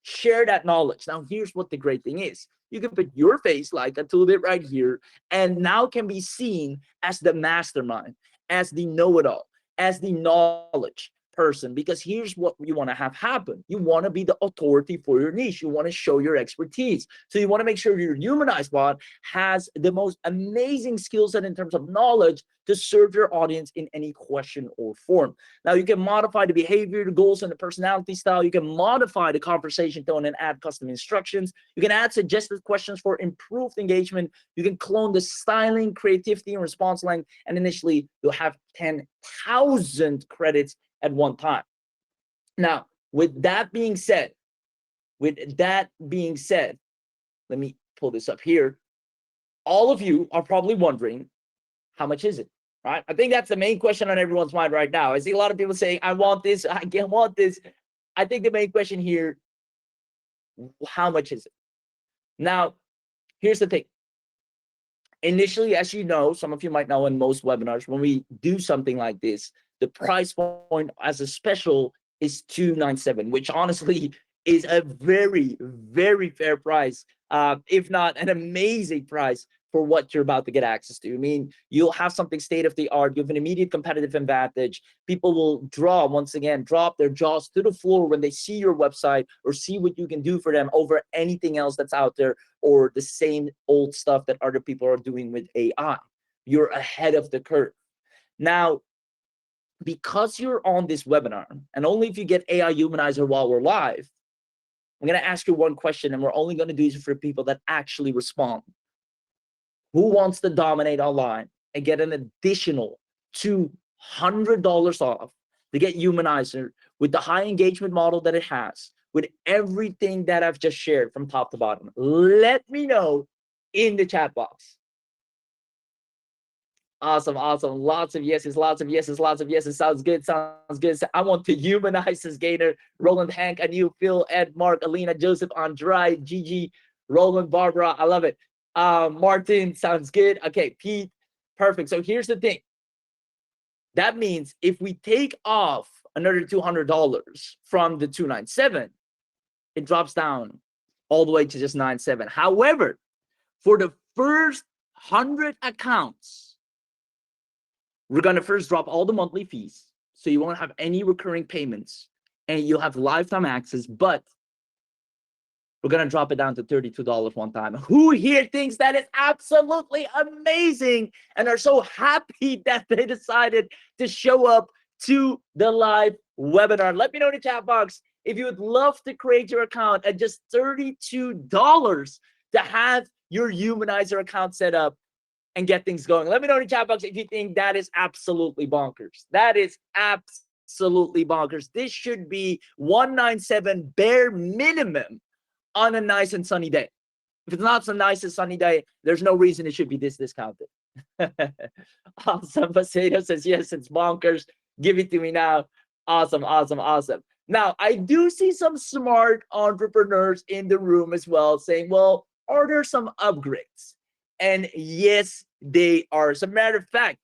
S1: share that knowledge. Now, here's what the great thing is. You can put your face like Atul did right here, and now can be seen as the mastermind, as the know-it-all, as the knowledge person, because here's what you want to have happen. You want to be the authority for your niche. You want to show your expertise. So you want to make sure your humanized bot has the most amazing skill set in terms of knowledge to serve your audience in any question or form. Now, you can modify the behavior, the goals, and the personality style. You can modify the conversation tone and add custom instructions. You can add suggested questions for improved engagement. You can clone the styling, creativity, and response length. And initially, you'll have 10,000 credits at one time. Now, with that being said, let me pull this up here. All of you are probably wondering, how much is it? Right? I think that's the main question on everyone's mind right now. I see a lot of people saying, I want this, I can't want this. I think the main question here, how much is it? Now, here's the thing. Initially, as you know, some of you might know in most webinars, when we do something like this, the price point as a special is $297, which honestly is a very, very fair price, if not an amazing price for what you're about to get access to. I mean, you'll have something state of the art. You have an immediate competitive advantage. People will drop their jaws to the floor when they see your website or see what you can do for them over anything else that's out there, or the same old stuff that other people are doing with AI. You're ahead of the curve. Now, because you're on this webinar, and only if you get AI Humanizer while we're live, I'm going to ask you one question, and we're only going to do this for people that actually respond. Who wants to dominate online and get an additional $200 off to get Humanizer with the high engagement model that it has, with everything that I've just shared from top to bottom? Let me know in the chat box. Awesome. Lots of yeses. Sounds good. I want to humanize this gainer. Roland, Hank, Anil, Phil, Ed, Mark, Alina, Joseph, Andre, Gigi, Roland, Barbara. I love it. Martin, sounds good. Okay, Pete, perfect. So here's the thing. That means if we take off another $200 from the $297, it drops down all the way to just $97. However, for the first 100 accounts, we're going to first drop all the monthly fees, so you won't have any recurring payments, and you'll have lifetime access, but we're going to drop it down to $32 one time. Who here thinks that is absolutely amazing and are so happy that they decided to show up to the live webinar? Let me know in the chat box if you would love to create your account at just $32 to have your Humanizer account set up and get things going. Let me know in the chat box if you think that is absolutely bonkers. That is absolutely absolutely bonkers. This should be 197 bare minimum on a nice and sunny day. If it's not so nice and sunny day, there's no reason it should be this discounted. Awesome. Paseo says, yes, it's bonkers. Give it to me now. Awesome, awesome, awesome. Now, I do see some smart entrepreneurs in the room as well saying, well, are there some upgrades? And yes, they are. As a matter of fact,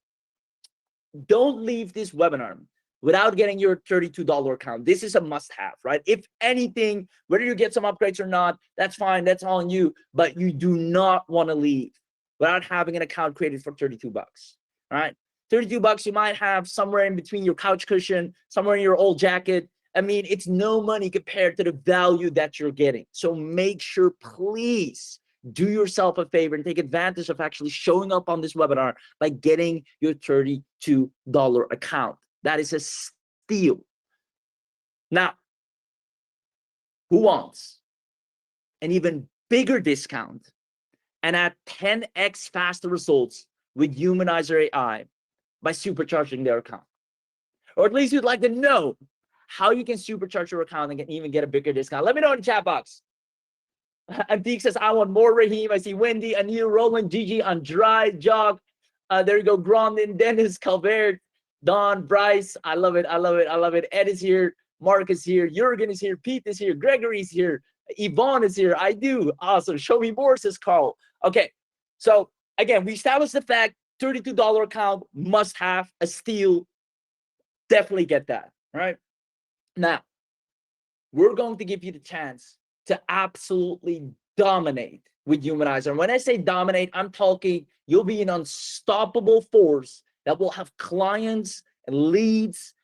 S1: don't leave this webinar without getting your $32 account. This is a must-have, right? If anything, whether you get some upgrades or not, that's fine. That's on you. But you do not want to leave without having an account created for 32 bucks, right? 32 bucks, you might have somewhere in between your couch cushion, somewhere in your old jacket. I mean, it's no money compared to the value that you're getting. So make sure, please, do yourself a favor and take advantage of actually showing up on this webinar by getting your $32 account. That is a steal. Now, who wants an even bigger discount and at 10x faster results with Humanizer AI by supercharging their account? Or at least you'd like to know how you can supercharge your account and even get a bigger discount. Let me know in the chat box. Antique says, I want more, Raheem. I see Wendy, Anil, Roland, Gigi, Andrade, Jog. There you go. Grondin, Dennis, Calvert, Don, Bryce. I love it. I love it. I love it. Ed is here. Mark is here. Jurgen is here. Pete is here. Gregory is here. Yvonne is here. I do. Awesome. Show me more, says Carl. Okay. So again, we established the fact $32 account must have a steal. Definitely get that. All right. Now, we're going to give you the chance to absolutely dominate with Humanizer. And when I say dominate, I'm talking you'll be an unstoppable force that will have clients and leads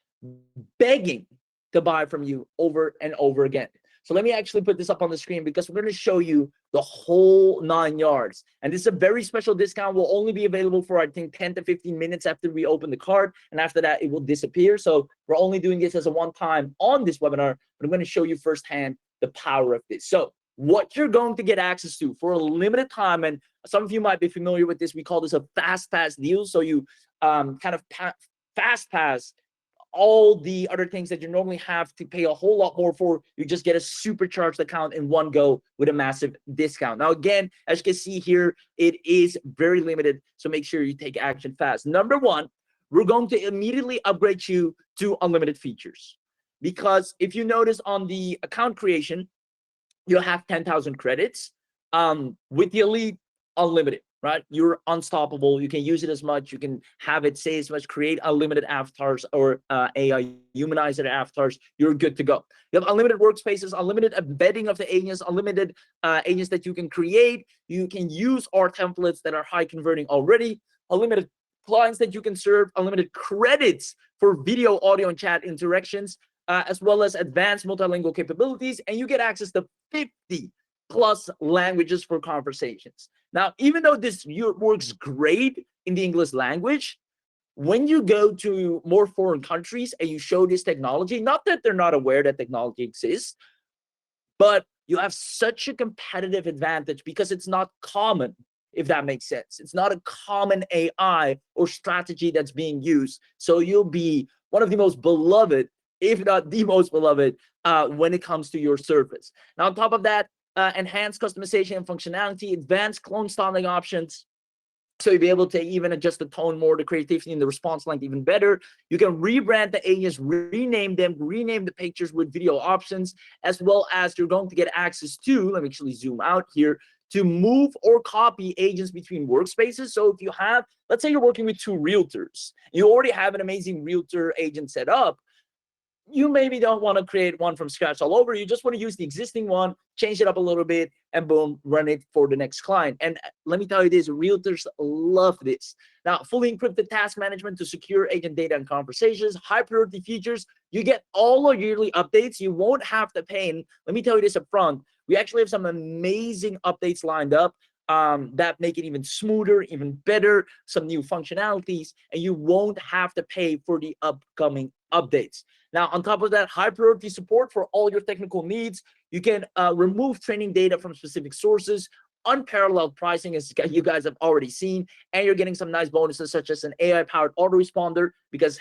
S1: begging to buy from you over and over again. So let me actually put this up on the screen because we're going to show you the whole 9 yards. And this is a very special discount. Will only be available for, I think, 10 to 15 minutes after we open the card. And after that, it will disappear. So we're only doing this as a one-time on this webinar, but I'm going to show you firsthand the power of this. So what you're going to get access to for a limited time, and some of you might be familiar with this, we call this a fast pass deal. So you kind of fast pass all the other things that you normally have to pay a whole lot more for. You just get a supercharged account in one go with a massive discount. Now, again, as you can see here, it is very limited. So make sure you take action fast. Number one, we're going to immediately upgrade you to unlimited features. Because if you notice on the account creation, you'll have 10,000 credits. With the Elite, unlimited, right? You're unstoppable. You can use it as much. You can have it say as much, create unlimited avatars or AI humanizer avatars. You're good to go. You have unlimited workspaces, unlimited embedding of the agents, unlimited agents that you can create. You can use our templates that are high converting already, unlimited clients that you can serve, unlimited credits for video, audio, and chat interactions, as well as advanced multilingual capabilities, and you get access to 50 plus languages for conversations. Now, even though this works great in the English language, when you go to more foreign countries and you show this technology, not that they're not aware that technology exists, but you have such a competitive advantage because it's not common, if that makes sense. It's not a common AI or strategy that's being used. So you'll be one of the most beloved, if not the most beloved, when it comes to your service. Now, on top of that, enhanced customization and functionality, advanced clone styling options. So you'll be able to even adjust the tone more, the creativity, and the response length even better. You can rebrand the agents, rename them, rename the pictures with video options, as well as you're going to get access to, let me actually zoom out here, to move or copy agents between workspaces. So if you have, let's say you're working with 2 realtors, you already have an amazing realtor agent set up, you maybe don't want to create one from scratch all over. You just want to use the existing one, change it up a little bit, and boom, run it for the next client. And let me tell you this, realtors love this. Now, fully encrypted task management to secure agent data and conversations, high priority features. You get all our yearly updates. You won't have to pay. And let me tell you this up front, we actually have some amazing updates lined up that make it even smoother, even better, some new functionalities, and you won't have to pay for the upcoming updates. Now, on top of that, high priority support for all your technical needs. You can remove training data from specific sources, unparalleled pricing, as you guys have already seen, and you're getting some nice bonuses such as an AI-powered autoresponder, because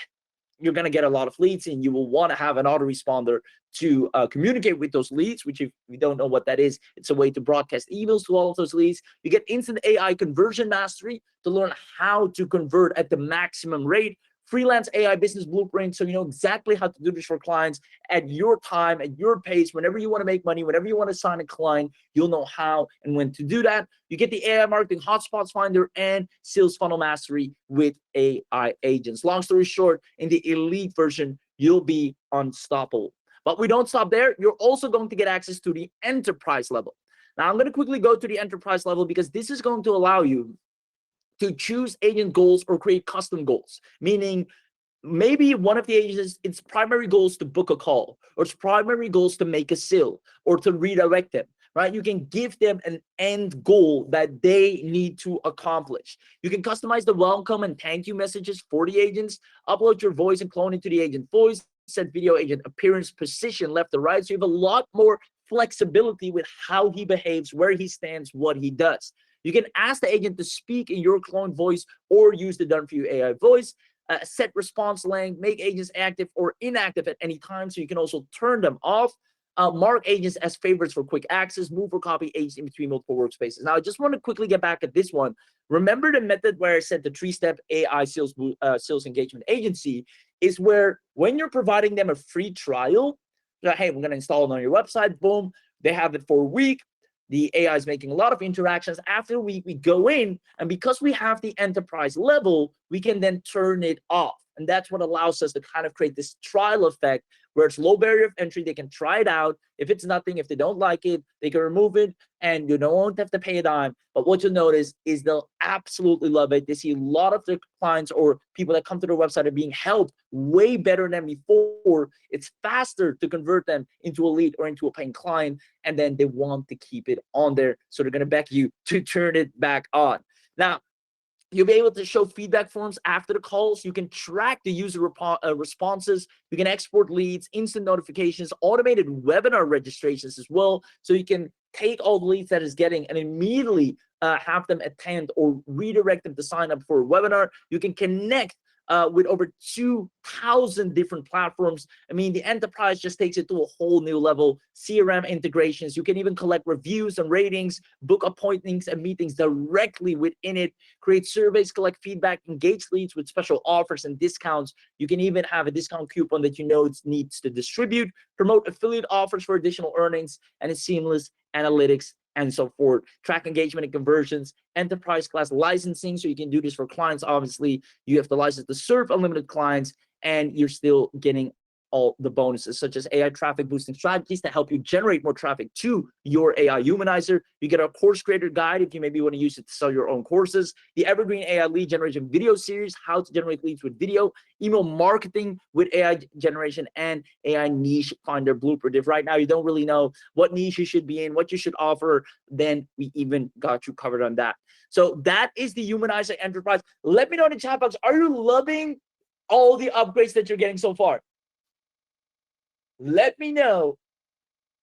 S1: you're going to get a lot of leads, and you will want to have an autoresponder to communicate with those leads, which if you don't know what that is, it's a way to broadcast emails to all of those leads. You get instant AI conversion mastery to learn how to convert at the maximum rate. Freelance AI business blueprint, so you know exactly how to do this for clients at your time, at your pace, whenever you want to make money, whenever you want to sign a client, you'll know how and when to do that. You get the AI marketing hotspots finder and sales funnel mastery with AI agents. Long story short, in the elite version, you'll be unstoppable. But we don't stop there. You're also going to get access to the enterprise level. Now, I'm going to quickly go to the enterprise level because this is going to allow you to choose agent goals or create custom goals, meaning maybe one of the agents, its primary goal is to book a call, or its primary goal is to make a sale, or to redirect them, right? You can give them an end goal that they need to accomplish. You can customize the welcome and thank you messages for the agents, upload your voice and clone into the agent voice, set video agent appearance, position left to right. So you have a lot more flexibility with how he behaves, where he stands, what he does. You can ask the agent to speak in your clone voice or use the done for you AI voice. Set response length, make agents active or inactive at any time, so you can also turn them off. Mark agents as favorites for quick access, move or copy agents in between multiple workspaces. Now, I just want to quickly get back at this one. Remember the method where I said the 3-step AI sales engagement agency is where when you're providing them a free trial, like, hey, we're going to install it on your website, boom, they have it for a week. The AI is making a lot of interactions. After a week, we go in, and because we have the enterprise level, we can then turn it off. And that's what allows us to kind of create this trial effect where it's low barrier of entry. They can try it out. If it's nothing, if they don't like it, they can remove it, and you don't have to pay a dime. But what you'll notice is they'll absolutely love it. They see a lot of their clients or people that come to their website are being helped way better than before. It's faster to convert them into a lead or into a paying client, and then they want to keep it on there. So they're going to beg you to turn it back on. Now, you'll be able to show feedback forms after the calls. You can track the user responses. You can export leads, instant notifications, automated webinar registrations as well. So you can take all the leads that is getting and immediately have them attend or redirect them to sign up for a webinar. You can connect with over 2,000 different platforms. I mean, the enterprise just takes it to a whole new level. CRM integrations. You can even collect reviews and ratings, book appointments and meetings directly within it, create surveys, collect feedback, engage leads with special offers and discounts. You can even have a discount coupon that you know it needs to distribute, promote affiliate offers for additional earnings, and a seamless analytics and so forth. Track engagement and conversions, enterprise class licensing. So you can do this for clients. Obviously, you have the license to serve unlimited clients, and you're still getting all the bonuses, such as AI traffic boosting strategies to help you generate more traffic to your AI Humanizer. You get a course creator guide if you maybe want to use it to sell your own courses. The Evergreen AI lead generation video series, how to generate leads with video, email marketing with AI generation, and AI niche finder blueprint. If right now you don't really know what niche you should be in, what you should offer, then we even got you covered on that. So that is the Humanizer Enterprise. Let me know in the chat box, are you loving all the upgrades that you're getting so far? Let me know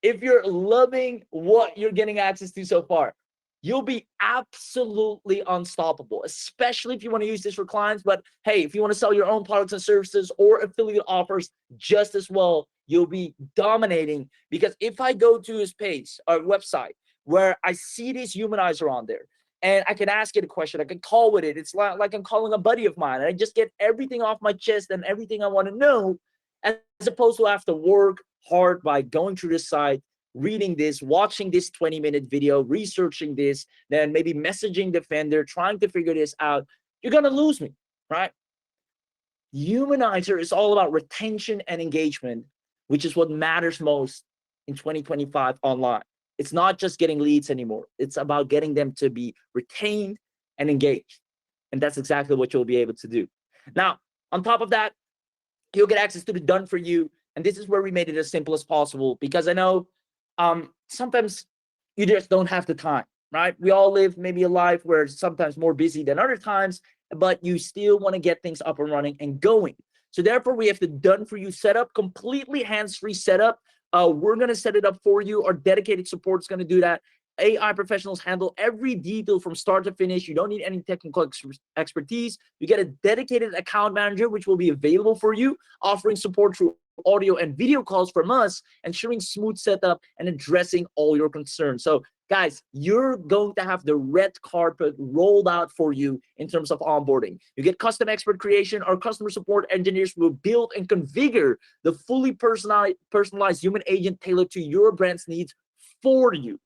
S1: if you're loving what you're getting access to so far. You'll be absolutely unstoppable, especially if you want to use this for clients. But hey, if you want to sell your own products and services or affiliate offers just as well, you'll be dominating. Because if I go to his page or website where I see this Humanizer on there, and I can ask it a question, I can call with it. It's like I'm calling a buddy of mine, and I just get everything off my chest and everything I want to know, as opposed to have to work hard by going through this site, reading this, watching this 20-minute video, researching this, then maybe messaging the vendor, trying to figure this out. You're going to lose me, right? Humanizer is all about retention and engagement, which is what matters most in 2025 online. It's not just getting leads anymore. It's about getting them to be retained and engaged. And that's exactly what you'll be able to do. Now, on top of that, you'll get access to the done for you. And this is where we made it as simple as possible, because I know sometimes you just don't have the time, right? We all live maybe a life where it's sometimes more busy than other times, but you still want to get things up and running and going. So therefore, we have the done for you setup, completely hands-free setup. We're going to set it up for you. Our dedicated support is going to do that. AI professionals handle every detail from start to finish. You don't need any technical expertise. You get a dedicated account manager, which will be available for you, offering support through audio and video calls from us, ensuring smooth setup and addressing all your concerns. So guys, you're going to have the red carpet rolled out for you in terms of onboarding. You get custom expert creation. Our customer support engineers will build and configure the fully personalized human agent tailored to your brand's needs for you.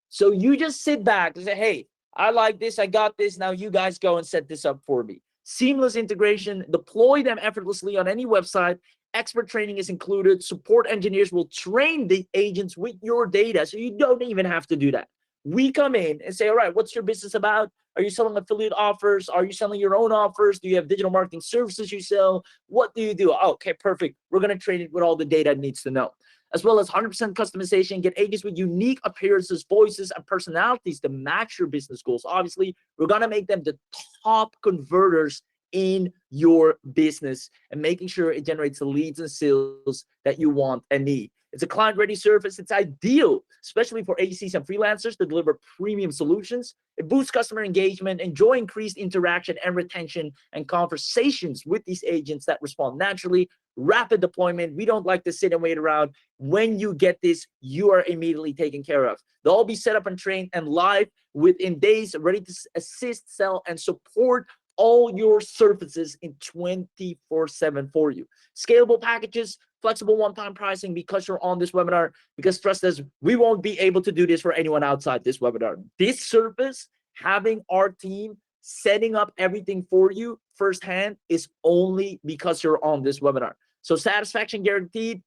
S1: So you just sit back and say, hey, I like this, I got this, now you guys go and set this up for me. Seamless integration, deploy them effortlessly on any website. Expert training is included. Support engineers will train the agents with your data, so you don't even have to do that. We come in and say, all right, what's your business about? Are you selling affiliate offers? Are you selling your own offers? Do you have digital marketing services you sell? What do you do? Oh, okay, perfect. We're going to train it with all the data it needs to know, as well as 100% customization. Get agents with unique appearances, voices, and personalities to match your business goals. Obviously, we're going to make them the top converters in your business and making sure it generates the leads and sales that you want and need. It's a client-ready service. It's ideal, especially for agencies and freelancers to deliver premium solutions. It boosts customer engagement, enjoy increased interaction and retention and conversations with these agents that respond naturally. Rapid deployment. We don't like to sit and wait around. When you get this, you are immediately taken care of. They'll all be set up and trained and live within days, ready to assist, sell, and support all your services in 24/7 for you. Scalable packages, flexible one-time pricing because you're on this webinar, because trust us, we won't be able to do this for anyone outside this webinar. This service, having our team setting up everything for you firsthand, is only because you're on this webinar. So satisfaction guaranteed.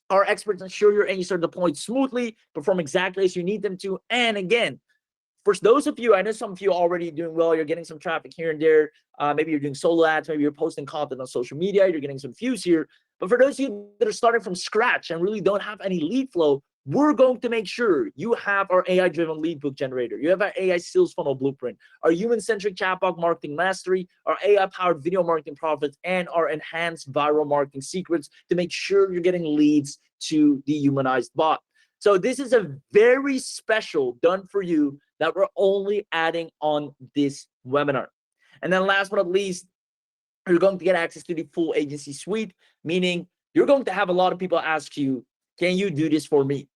S1: Our experts ensure your agents are deployed smoothly, perform exactly as you need them to. And again, for those of you, I know some of you are already doing well. You're getting some traffic here and there. Maybe you're doing solo ads. Maybe you're posting content on social media. You're getting some views here. But for those of you that are starting from scratch and really don't have any lead flow, we're going to make sure you have our AI-driven lead book generator. You have our AI sales funnel blueprint, our human-centric chatbot marketing mastery, our AI-powered video marketing profits, and our enhanced viral marketing secrets to make sure you're getting leads to the humanized bot. So this is a very special done for you that we're only adding on this webinar. And then last but not least, you're going to get access to the full agency suite, meaning you're going to have a lot of people ask you, can you do this for me?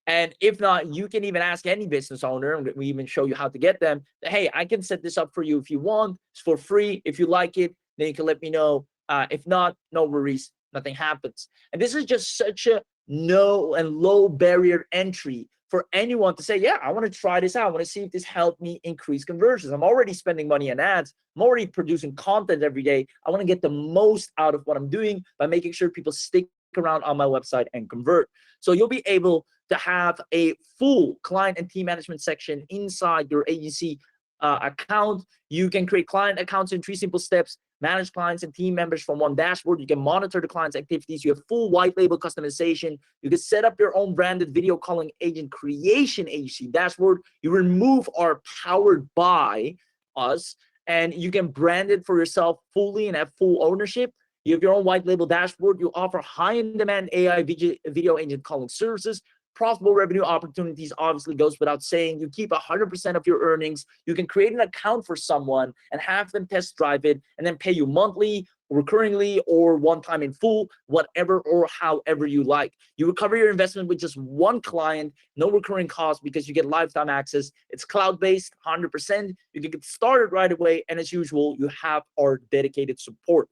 S1: And if not, you can even ask any business owner, and we even show you how to get them, hey, I can set this up for you if you want. It's for free. If you like it, then you can let me know. If not, no worries, nothing happens. And this is just such a no and low barrier entry for anyone to say, yeah, I want to try this out. I want to see if this helped me increase conversions. I'm already spending money on ads. I'm already producing content every day. I want to get the most out of what I'm doing by making sure people stick around on my website and convert. So you'll be able to have a full client and team management section inside your agency account. You can create client accounts in 3 simple steps, manage clients and team members from one dashboard. You can monitor the client's activities. You have full white label customization. You can set up your own branded video calling agent creation agency dashboard. You remove our powered by us, and you can brand it for yourself fully and have full ownership. You have your own white label dashboard. You offer high in demand AI video agent calling services. Profitable revenue opportunities obviously goes without saying. You keep 100% of your earnings. You can create an account for someone and have them test drive it and then pay you monthly, recurringly, or one time in full, whatever or however you like. You recover your investment with just one client, no recurring costs because you get lifetime access. It's cloud-based, 100%. You can get started right away. And as usual, you have our dedicated support.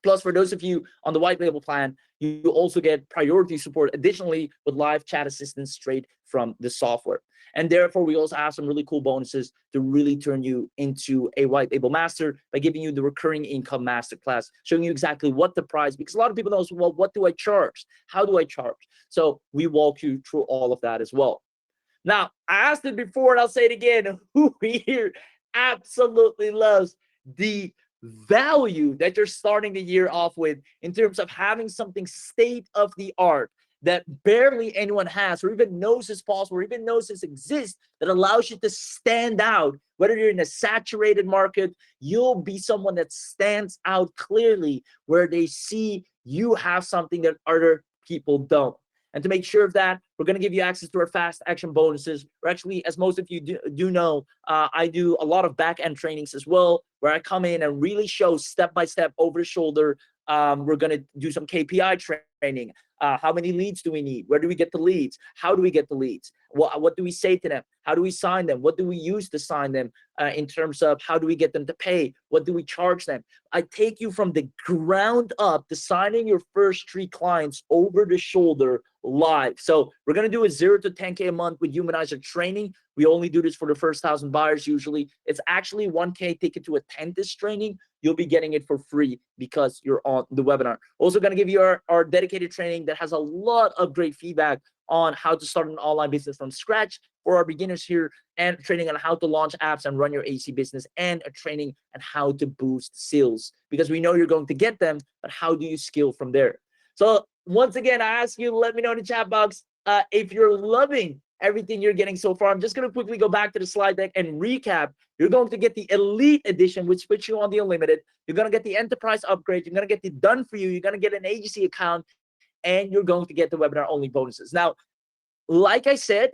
S1: Plus, for those of you on the white label plan, you also get priority support additionally with live chat assistance straight from the software. And therefore, we also have some really cool bonuses to really turn you into a white label master by giving you the recurring income masterclass, showing you exactly what the price, because a lot of people know, well, what do I charge? How do I charge? So we walk you through all of that as well. Now, I asked it before and I'll say it again. Who here absolutely loves the value that you're starting the year off with in terms of having something state of the art that barely anyone has or even knows is possible or even knows this exists, that allows you to stand out? Whether you're in a saturated market, you'll be someone that stands out clearly where they see you have something that other people don't. And to make sure of that, we're going to give you access to our fast action bonuses. Or actually, as most of you do know, I do a lot of back end trainings as well, where I come in and really show step by step, over the shoulder. We're going to do some KPI training. How many leads do we need? Where do we get the leads? How do we get the leads? What do we say to them? How do we sign them? What do we use to sign them, in terms of how do we get them to pay? What do we charge them? I take you from the ground up to signing your first 3 clients over the shoulder live. So we're going to do a 0 to 10K a month with Humanizer training. We only do this for the first 1,000 buyers usually. It's actually 1K ticket to attend this training. You'll be getting it for free because you're on the webinar. Also going to give you our dedicated training that has a lot of great feedback on how to start an online business from scratch for our beginners here, and training on how to launch apps and run your AC business, and a training on how to boost sales, because we know you're going to get them, but how do you scale from there? So once again, I ask you, let me know in the chat box if you're loving everything you're getting so far. I'm just going to quickly go back to the slide deck and recap. You're going to get the Elite Edition, which puts you on the Unlimited. You're going to get the Enterprise upgrade. You're going to get the Done For You. You're going to get an agency account, and you're going to get the webinar only bonuses. Now, like I said,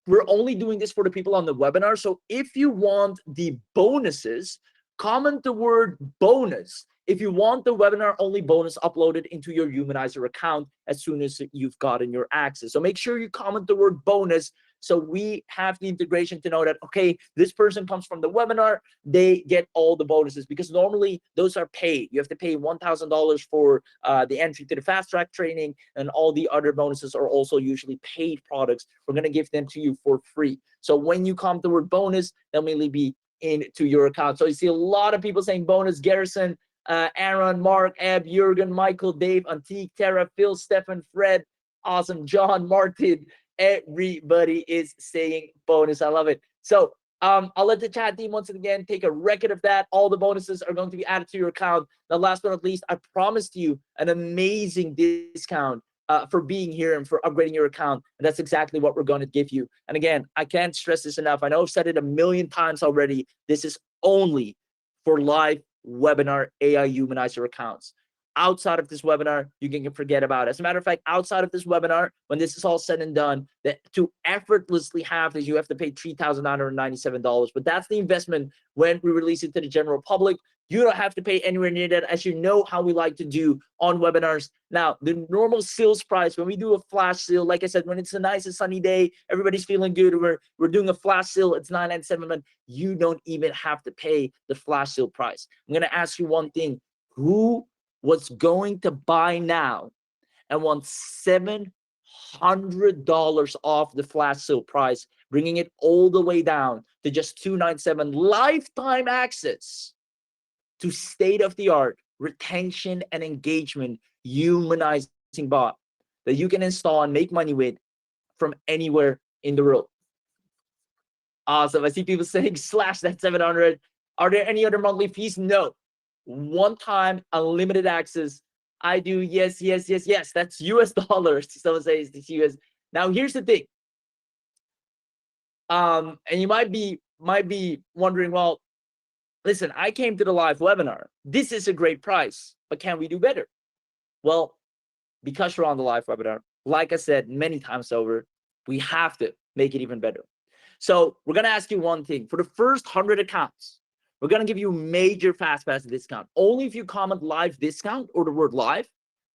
S1: we're only doing this for the people on the webinar. So if you want the bonuses, comment the word bonus if you want the webinar only bonus uploaded into your Humanizer account as soon as you've gotten your access. So make sure you comment the word bonus, so we have the integration to know that, okay, this person comes from the webinar, they get all the bonuses, because normally those are paid. You have to pay $1,000 for the entry to the fast track training, and all the other bonuses are also usually paid products. We're going to give them to you for free. So when you comment the word bonus, they'll mainly be into your account. So you see a lot of people saying bonus. Garrison, Aaron, Mark, Eb, Jurgen, Michael, Dave, Antique, Tara, Phil, Stefan, Fred, awesome, John, Martin, everybody is saying bonus. I love it. So I'll let the chat team once again take a record of that. All the bonuses are going to be added to your account. Now, last but not least, I promised you an amazing discount for being here and for upgrading your account. And that's exactly what we're going to give you. And again, I can't stress this enough. I know I've said it a million times already. This is only for live webinar AI Humanizer accounts. Outside of this webinar, you can forget about it. As a matter of fact, outside of this webinar, when this is all said and done, that to effortlessly have this, you have to pay $3,997. But that's the investment when we release it to the general public. You don't have to pay anywhere near that, as you know how we like to do on webinars. Now, the normal sales price, when we do a flash sale, like I said, when it's a nice and sunny day, everybody's feeling good, we're doing a flash sale, it's $997, but you don't even have to pay the flash sale price. I'm going to ask you one thing. Who was going to buy now and want $700 off the flash sale price, bringing it all the way down to just $297, lifetime access to state-of-the-art retention and engagement humanizing bot that you can install and make money with from anywhere in the world? Awesome. I see people saying slash that 700. Are there any other monthly fees? No. One time unlimited access. I do. Yes. That's US dollars. Someone says it's US. Now here's the thing. And you might be wondering, well, listen, I came to the live webinar. This is a great price, but can we do better? Well, because you're on the live webinar, like I said many times over, we have to make it even better. So we're going to ask you one thing. For the first 100 accounts, we're going to give you a major fast pass discount. Only if you comment live discount or the word live,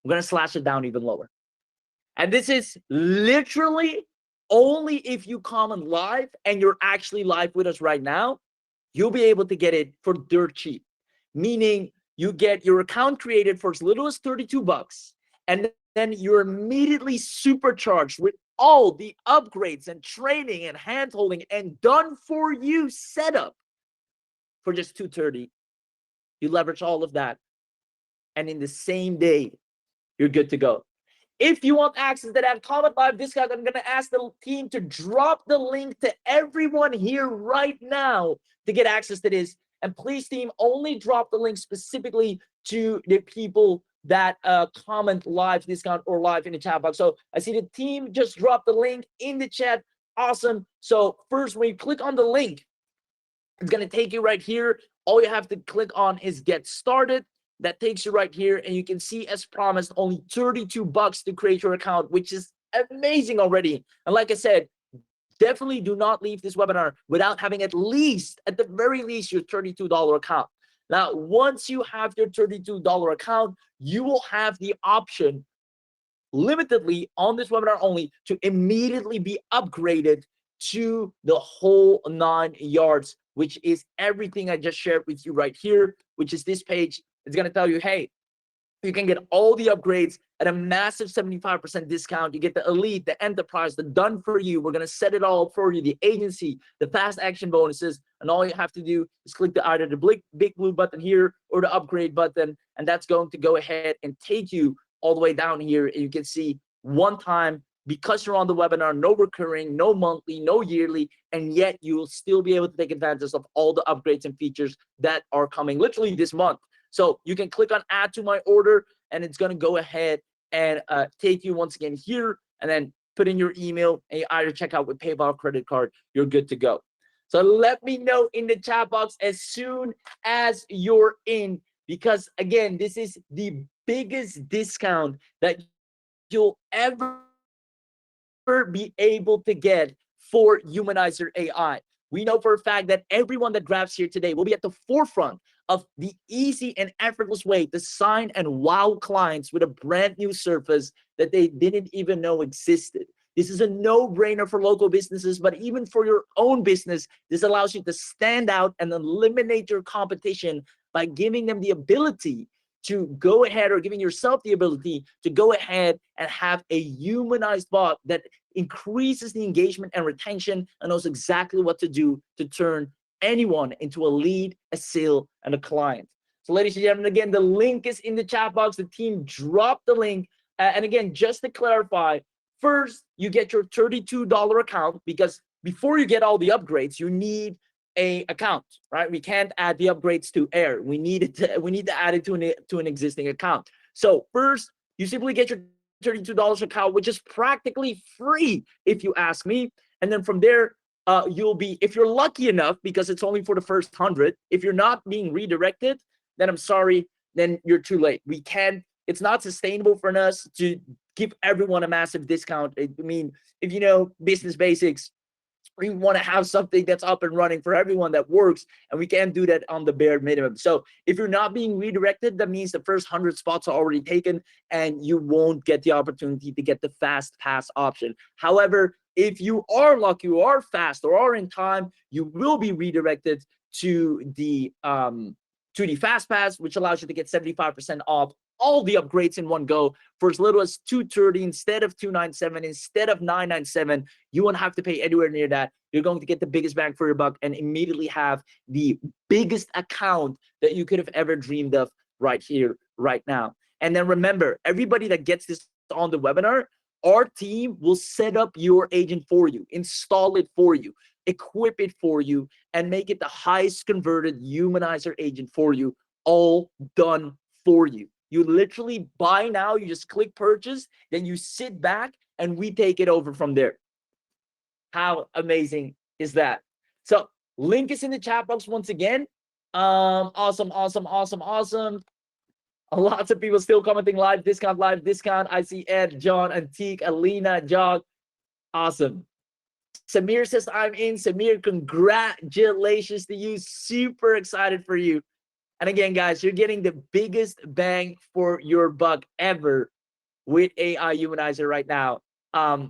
S1: we're going to slash it down even lower. And this is literally only if you comment live and you're actually live with us right now, you'll be able to get it for dirt cheap. Meaning you get your account created for as little as $32, and then you're immediately supercharged with all the upgrades and training and handholding and done for you setup for just $230. You leverage all of that, and in the same day, you're good to go. If you want access to that comment live discount, I'm going to ask the team to drop the link to everyone here right now to get access to this. And please, team, only drop the link specifically to the people that comment live discount or live in the chat box. So I see the team just dropped the link in the chat. Awesome. So first, when you click on the link, it's going to take you right here. All you have to click on is get started. That takes you right here, and you can see, as promised, only $32 to create your account, which is amazing already. And like I said, definitely do not leave this webinar without having at the very least, your $32 account. Now, once you have your $32 account, you will have the option limitedly on this webinar only to immediately be upgraded to the whole 9 yards, which is everything I just shared with you right here, which is this page. It's going to tell you, hey, you can get all the upgrades at a massive 75% discount. You get the elite, the enterprise, the done for you. We're going to set it all up for you, the agency, the fast action bonuses. And all you have to do is click either the big blue button here or the upgrade button. And that's going to go ahead and take you all the way down here. And you can see one time, because you're on the webinar, no recurring, no monthly, no yearly, and yet you'll still be able to take advantage of all the upgrades and features that are coming literally this month. So you can click on add to my order, and it's going to go ahead and take you once again here, and then put in your email, and you either check out with PayPal or credit card. You're good to go. So let me know in the chat box as soon as you're in, because again, this is the biggest discount that you'll ever be able to get for Humanizer AI. We know for a fact that everyone that grabs here today will be at the forefront of the easy and effortless way to sign and wow clients with a brand new service that they didn't even know existed. This is a no-brainer for local businesses, but even for your own business, this allows you to stand out and eliminate your competition by giving them the ability to go ahead, or giving yourself the ability to go ahead and have a humanized bot that increases the engagement and retention and knows exactly what to do to turn anyone into a lead, a sale, and a client. So ladies and gentlemen, again, the link is in the chat box. The team dropped the link. And again, just to clarify, first, you get your $32 account, because before you get all the upgrades, you need a account, right? We can't add the upgrades to air. We need to add it to an existing account. So first, you simply get your $32 account, which is practically free if you ask me. And then from there, you'll be, if you're lucky enough, because it's only for the first 100, if you're not being redirected, then I'm sorry, then you're too late. We can't, it's not sustainable for us to give everyone a massive discount. I mean, if you know business basics, we want to have something that's up and running for everyone that works, and we can't do that on the bare minimum. So if you're not being redirected, that means the first 100 spots are already taken, and you won't get the opportunity to get the fast pass option. However, if you are lucky, you are fast, or are in time, you will be redirected to the fast pass, which allows you to get 75% off all the upgrades in one go for as little as $230 instead of $297, instead of $997. You won't have to pay anywhere near that. You're going to get the biggest bang for your buck and immediately have the biggest account that you could have ever dreamed of right here, right now. And then remember, everybody that gets this on the webinar, our team will set up your agent for you, install it for you, equip it for you, and make it the highest converted Humanizer agent for you, all done for you. You literally buy now, you just click purchase, then you sit back and we take it over from there. How amazing is that? So link is in the chat box once again. Awesome. Lots of people still commenting live discount. I see Ed, John, Antique, Alina, John. Awesome. Samir says I'm in. Samir, congratulations to you. Super excited for you. And again, guys, you're getting the biggest bang for your buck ever with AI Humanizer right now.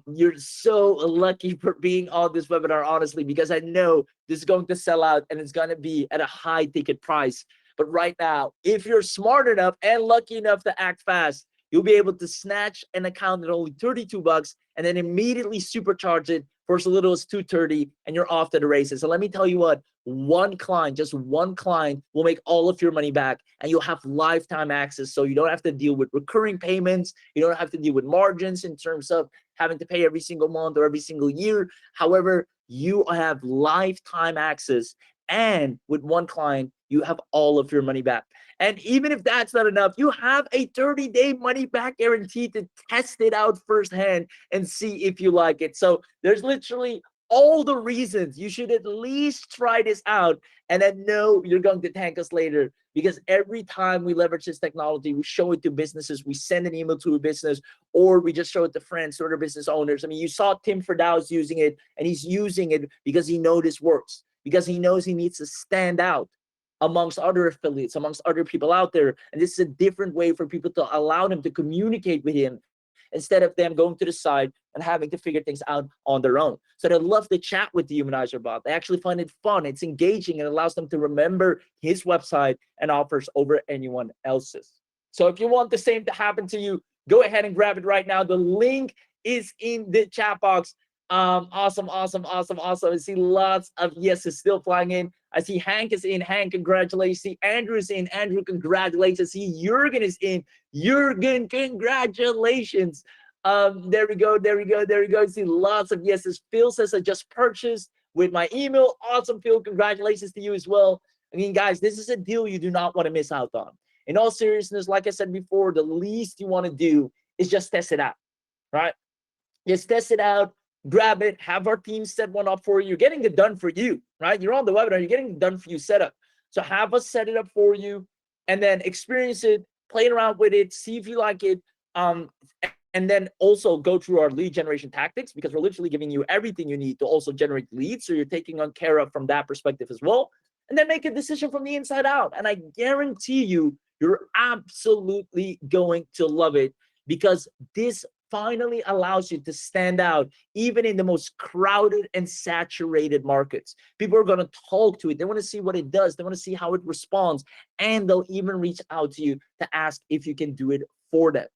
S1: You're so lucky for being on this webinar, honestly, because I know this is going to sell out and it's going to be at a high ticket price. But right now, if you're smart enough and lucky enough to act fast, you'll be able to snatch an account at only $32 and then immediately supercharge it for as little as $230, and you're off to the races. So let me tell you what, one client, just one client, will make all of your money back, and you'll have lifetime access. So you don't have to deal with recurring payments. You don't have to deal with margins in terms of having to pay every single month or every single year. However, you have lifetime access, and with one client, you have all of your money back. And even if that's not enough, you have a 30-day money back guarantee to test it out firsthand and see if you like it. So there's literally all the reasons you should at least try this out, and then know you're going to thank us later. Because every time we leverage this technology, we show it to businesses, we send an email to a business, or we just show it to friends, to other business owners. I mean, you saw Tim Ferdow's using it, and he's using it because he knows this works, because he knows he needs to stand out amongst other affiliates, amongst other people out there. And this is a different way for people to allow them to communicate with him, instead of them going to the side and having to figure things out on their own. So they love to chat with the Humanizer bot. They actually find it fun. It's engaging and allows them to remember his website and offers over anyone else's. So if you want the same to happen to you, go ahead and grab it right now. The link is in the chat box. Awesome. I see lots of yeses still flying in. I see Hank is in. Hank, congratulations. See Andrew is in. Andrew, congratulations. See Jurgen is in. Jurgen, congratulations. There we go. I see lots of yeses. Phil says I just purchased with my email. Awesome, Phil. Congratulations to you as well. I mean, guys, this is a deal you do not want to miss out on. In all seriousness, like I said before, the least you want to do is just test it out, right? Just test it out, grab it, have our team set one up for you. You're getting it done for you, right? You're on the webinar, you're getting it done for you setup. So have us set it up for you, and then experience it, play around with it, see if you like it. And then also go through our lead generation tactics, because we're literally giving you everything you need to also generate leads. So you're taking on care of from that perspective as well. And then make a decision from the inside out. And I guarantee you, you're absolutely going to love it, because this finally allows you to stand out even in the most crowded and saturated markets. People are going to talk to it. They want to see what it does. They want to see how it responds. And they'll even reach out to you to ask if you can do it for them.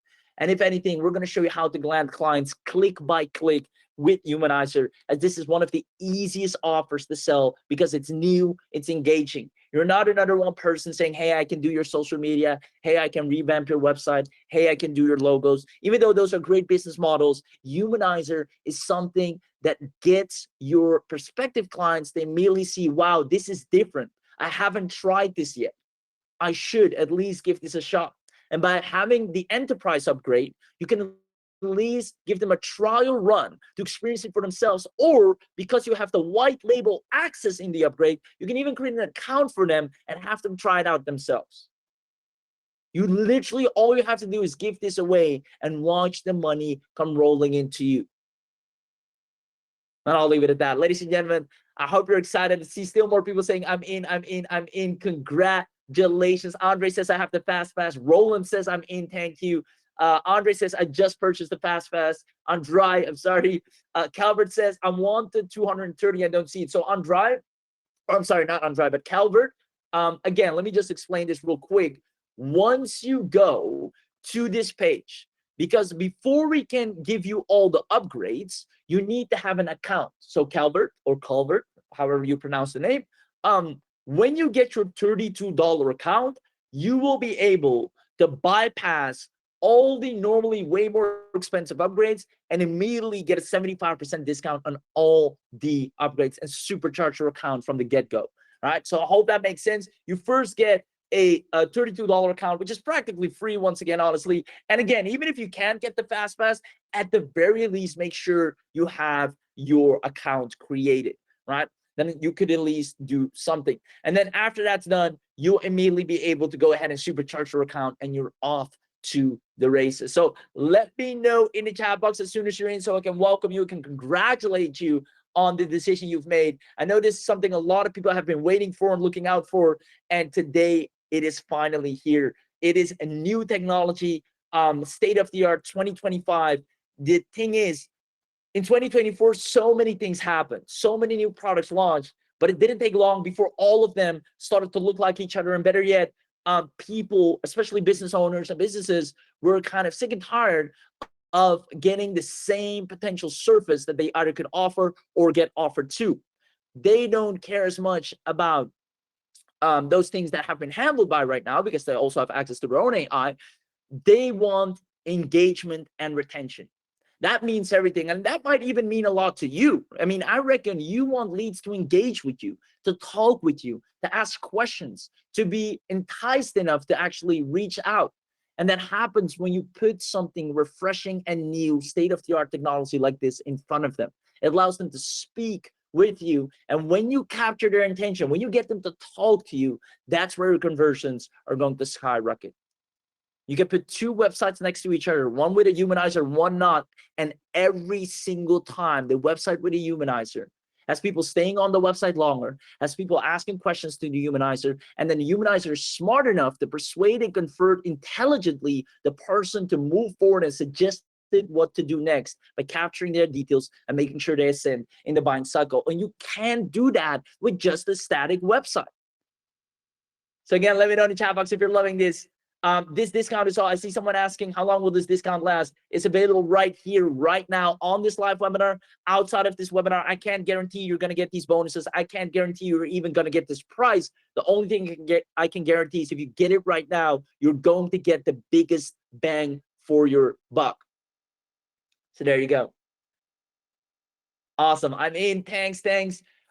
S1: And if anything, we're going to show you how to land clients click by click with Humanizer, as this is one of the easiest offers to sell, because it's new, it's engaging. You're not another one person saying, hey, I can do your social media. Hey, I can revamp your website. Hey, I can do your logos. Even though those are great business models, Humanizer is something that gets your prospective clients, they immediately see, wow, this is different. I haven't tried this yet. I should at least give this a shot. And by having the enterprise upgrade, you can at least give them a trial run to experience it for themselves. Or because you have the white label access in the upgrade, you can even create an account for them and have them try it out themselves. You literally, all you have to do is give this away and watch the money come rolling into you. And I'll leave it at that. Ladies and gentlemen, I hope you're excited to see still more people saying, I'm in. Congratulations. Andre says, I have the fast pass. Roland says, I'm in. Thank you. Andre says, I just purchased the fast pass. Andre, I'm sorry. Calvert says, I wanted 230. I don't see it. So Andre, I'm sorry, not Andre, but Calvert. Again, let me just explain this real quick. Once you go to this page, because before we can give you all the upgrades, you need to have an account. So Calvert or Culvert, however you pronounce the name, when you get your $32 account, you will be able to bypass all the normally way more expensive upgrades and immediately get a 75% discount on all the upgrades and supercharge your account from the get-go. All right, so I hope that makes sense. You first get a $32 account, which is practically free once again, honestly. And again, even if you can't get the fast pass, at the very least, make sure you have your account created, right? Then you could at least do something. And then after that's done, you'll immediately be able to go ahead and supercharge your account, and you're off to the races. So let me know in the chat box as soon as you're in, so I can welcome you, can congratulate you on the decision you've made. I know this is something a lot of people have been waiting for and looking out for, and today it is finally here. It is a new technology, state of the art, 2025. The thing is, in 2024, so many things happened, so many new products launched, but it didn't take long before all of them started to look like each other. And better yet, people, especially business owners and businesses, were kind of sick and tired of getting the same potential surface that they either could offer or get offered to. They don't care as much about those things that have been handled by right now, because they also have access to their own AI. They want engagement and retention. That means everything. And that might even mean a lot to you. I mean, I reckon you want leads to engage with you, to talk with you, to ask questions, to be enticed enough to actually reach out. And that happens when you put something refreshing and new, state-of-the-art technology like this in front of them. It allows them to speak with you. And when you capture their intention, when you get them to talk to you, that's where your conversions are going to skyrocket. You can put two websites next to each other, one with a humanizer, one not. And every single time the website with a humanizer has people staying on the website longer, has people asking questions to the humanizer, and then the humanizer is smart enough to persuade and convert intelligently the person to move forward and suggest what to do next by capturing their details and making sure they ascend in the buying cycle. And you can do that with just a static website. So again, let me know in the chat box if you're loving this. This discount is all. I see someone asking, how long will this discount last? It's available right here, right now on this live webinar. Outside of this webinar, I can't guarantee you're going to get these bonuses. I can't guarantee you're even going to get this price. The only thing I can guarantee is if you get it right now, you're going to get the biggest bang for your buck. So there you go. Awesome. I'm in. Thanks.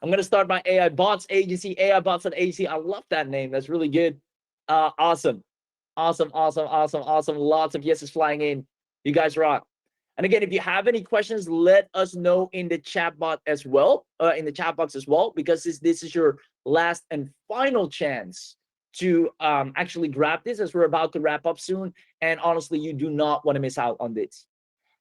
S1: I'm going to start my AI bots agency, AI bots at agency. I love that name. That's really good. Awesome. Lots of yeses flying in. You guys rock. And again, if you have any questions, let us know in the chat box as well, because this is your last and final chance to actually grab this, as we're about to wrap up soon. And honestly, you do not want to miss out on this.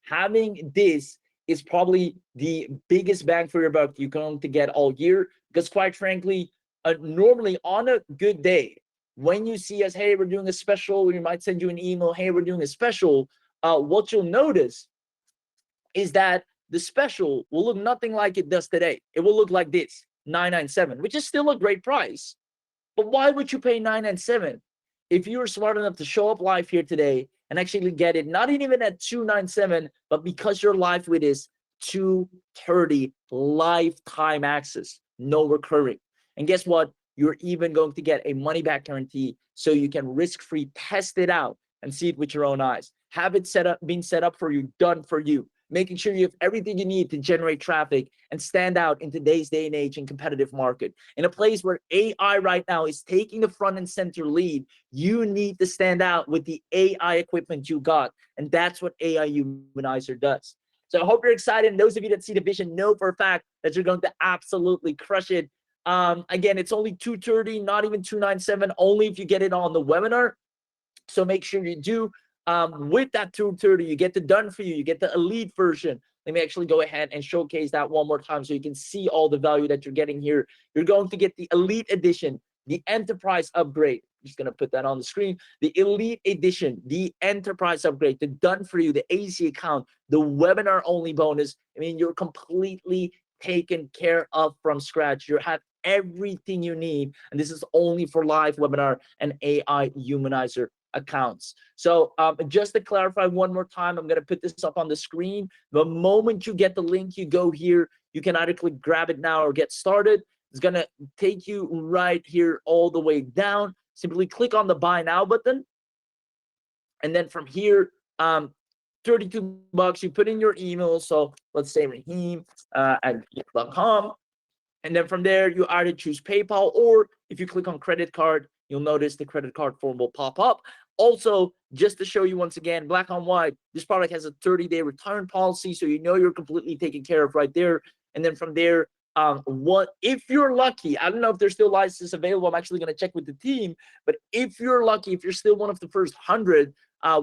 S1: Having this is probably the biggest bang for your buck you're going to get all year, because quite frankly, normally on a good day, when you see us, hey, we're doing a special, we might send you an email, hey, we're doing a special. What you'll notice is that the special will look nothing like it does today. It will look like this, $997, which is still a great price. But why would you pay $997 if you were smart enough to show up live here today and actually get it, not even at $297, but because you're live with this, $230 lifetime access, no recurring. And guess what? You're even going to get a money-back guarantee, so you can risk-free test it out and see it with your own eyes. Have it being set up for you, done for you, making sure you have everything you need to generate traffic and stand out in today's day and age and competitive market. In a place where AI right now is taking the front and center lead, you need to stand out with the AI equipment you got. And that's what AI Humanizer does. So I hope you're excited. And those of you that see the vision know for a fact that you're going to absolutely crush it. Again, it's only $230, not even $297, only if you get it on the webinar. So make sure you do. With that $230, you get the done for you. You get the elite version. Let me actually go ahead and showcase that one more time so you can see all the value that you're getting here. You're going to get the elite edition, the enterprise upgrade. I'm just going to put that on the screen. The elite edition, the enterprise upgrade, the done for you, the AC account, the webinar only bonus. I mean, you're completely taken care of from scratch. You have everything you need. And this is only for live webinar and AI Humanizer accounts. So just to clarify one more time, I'm going to put this up on the screen. The moment you get the link, you go here. You can either click grab it now or get started. It's going to take you right here all the way down. Simply click on the buy now button. And then from here, $32, you put in your email. So let's say Raheem at gmail.com. And then from there, you either choose PayPal, or if you click on credit card, you'll notice the credit card form will pop up. Also, just to show you once again, black on white, this product has a 30-day return policy, so you know you're completely taken care of right there. And then from there, what if you're lucky, I don't know if there's still licenses available, I'm actually going to check with the team, but if you're lucky, if you're still one of the first 100,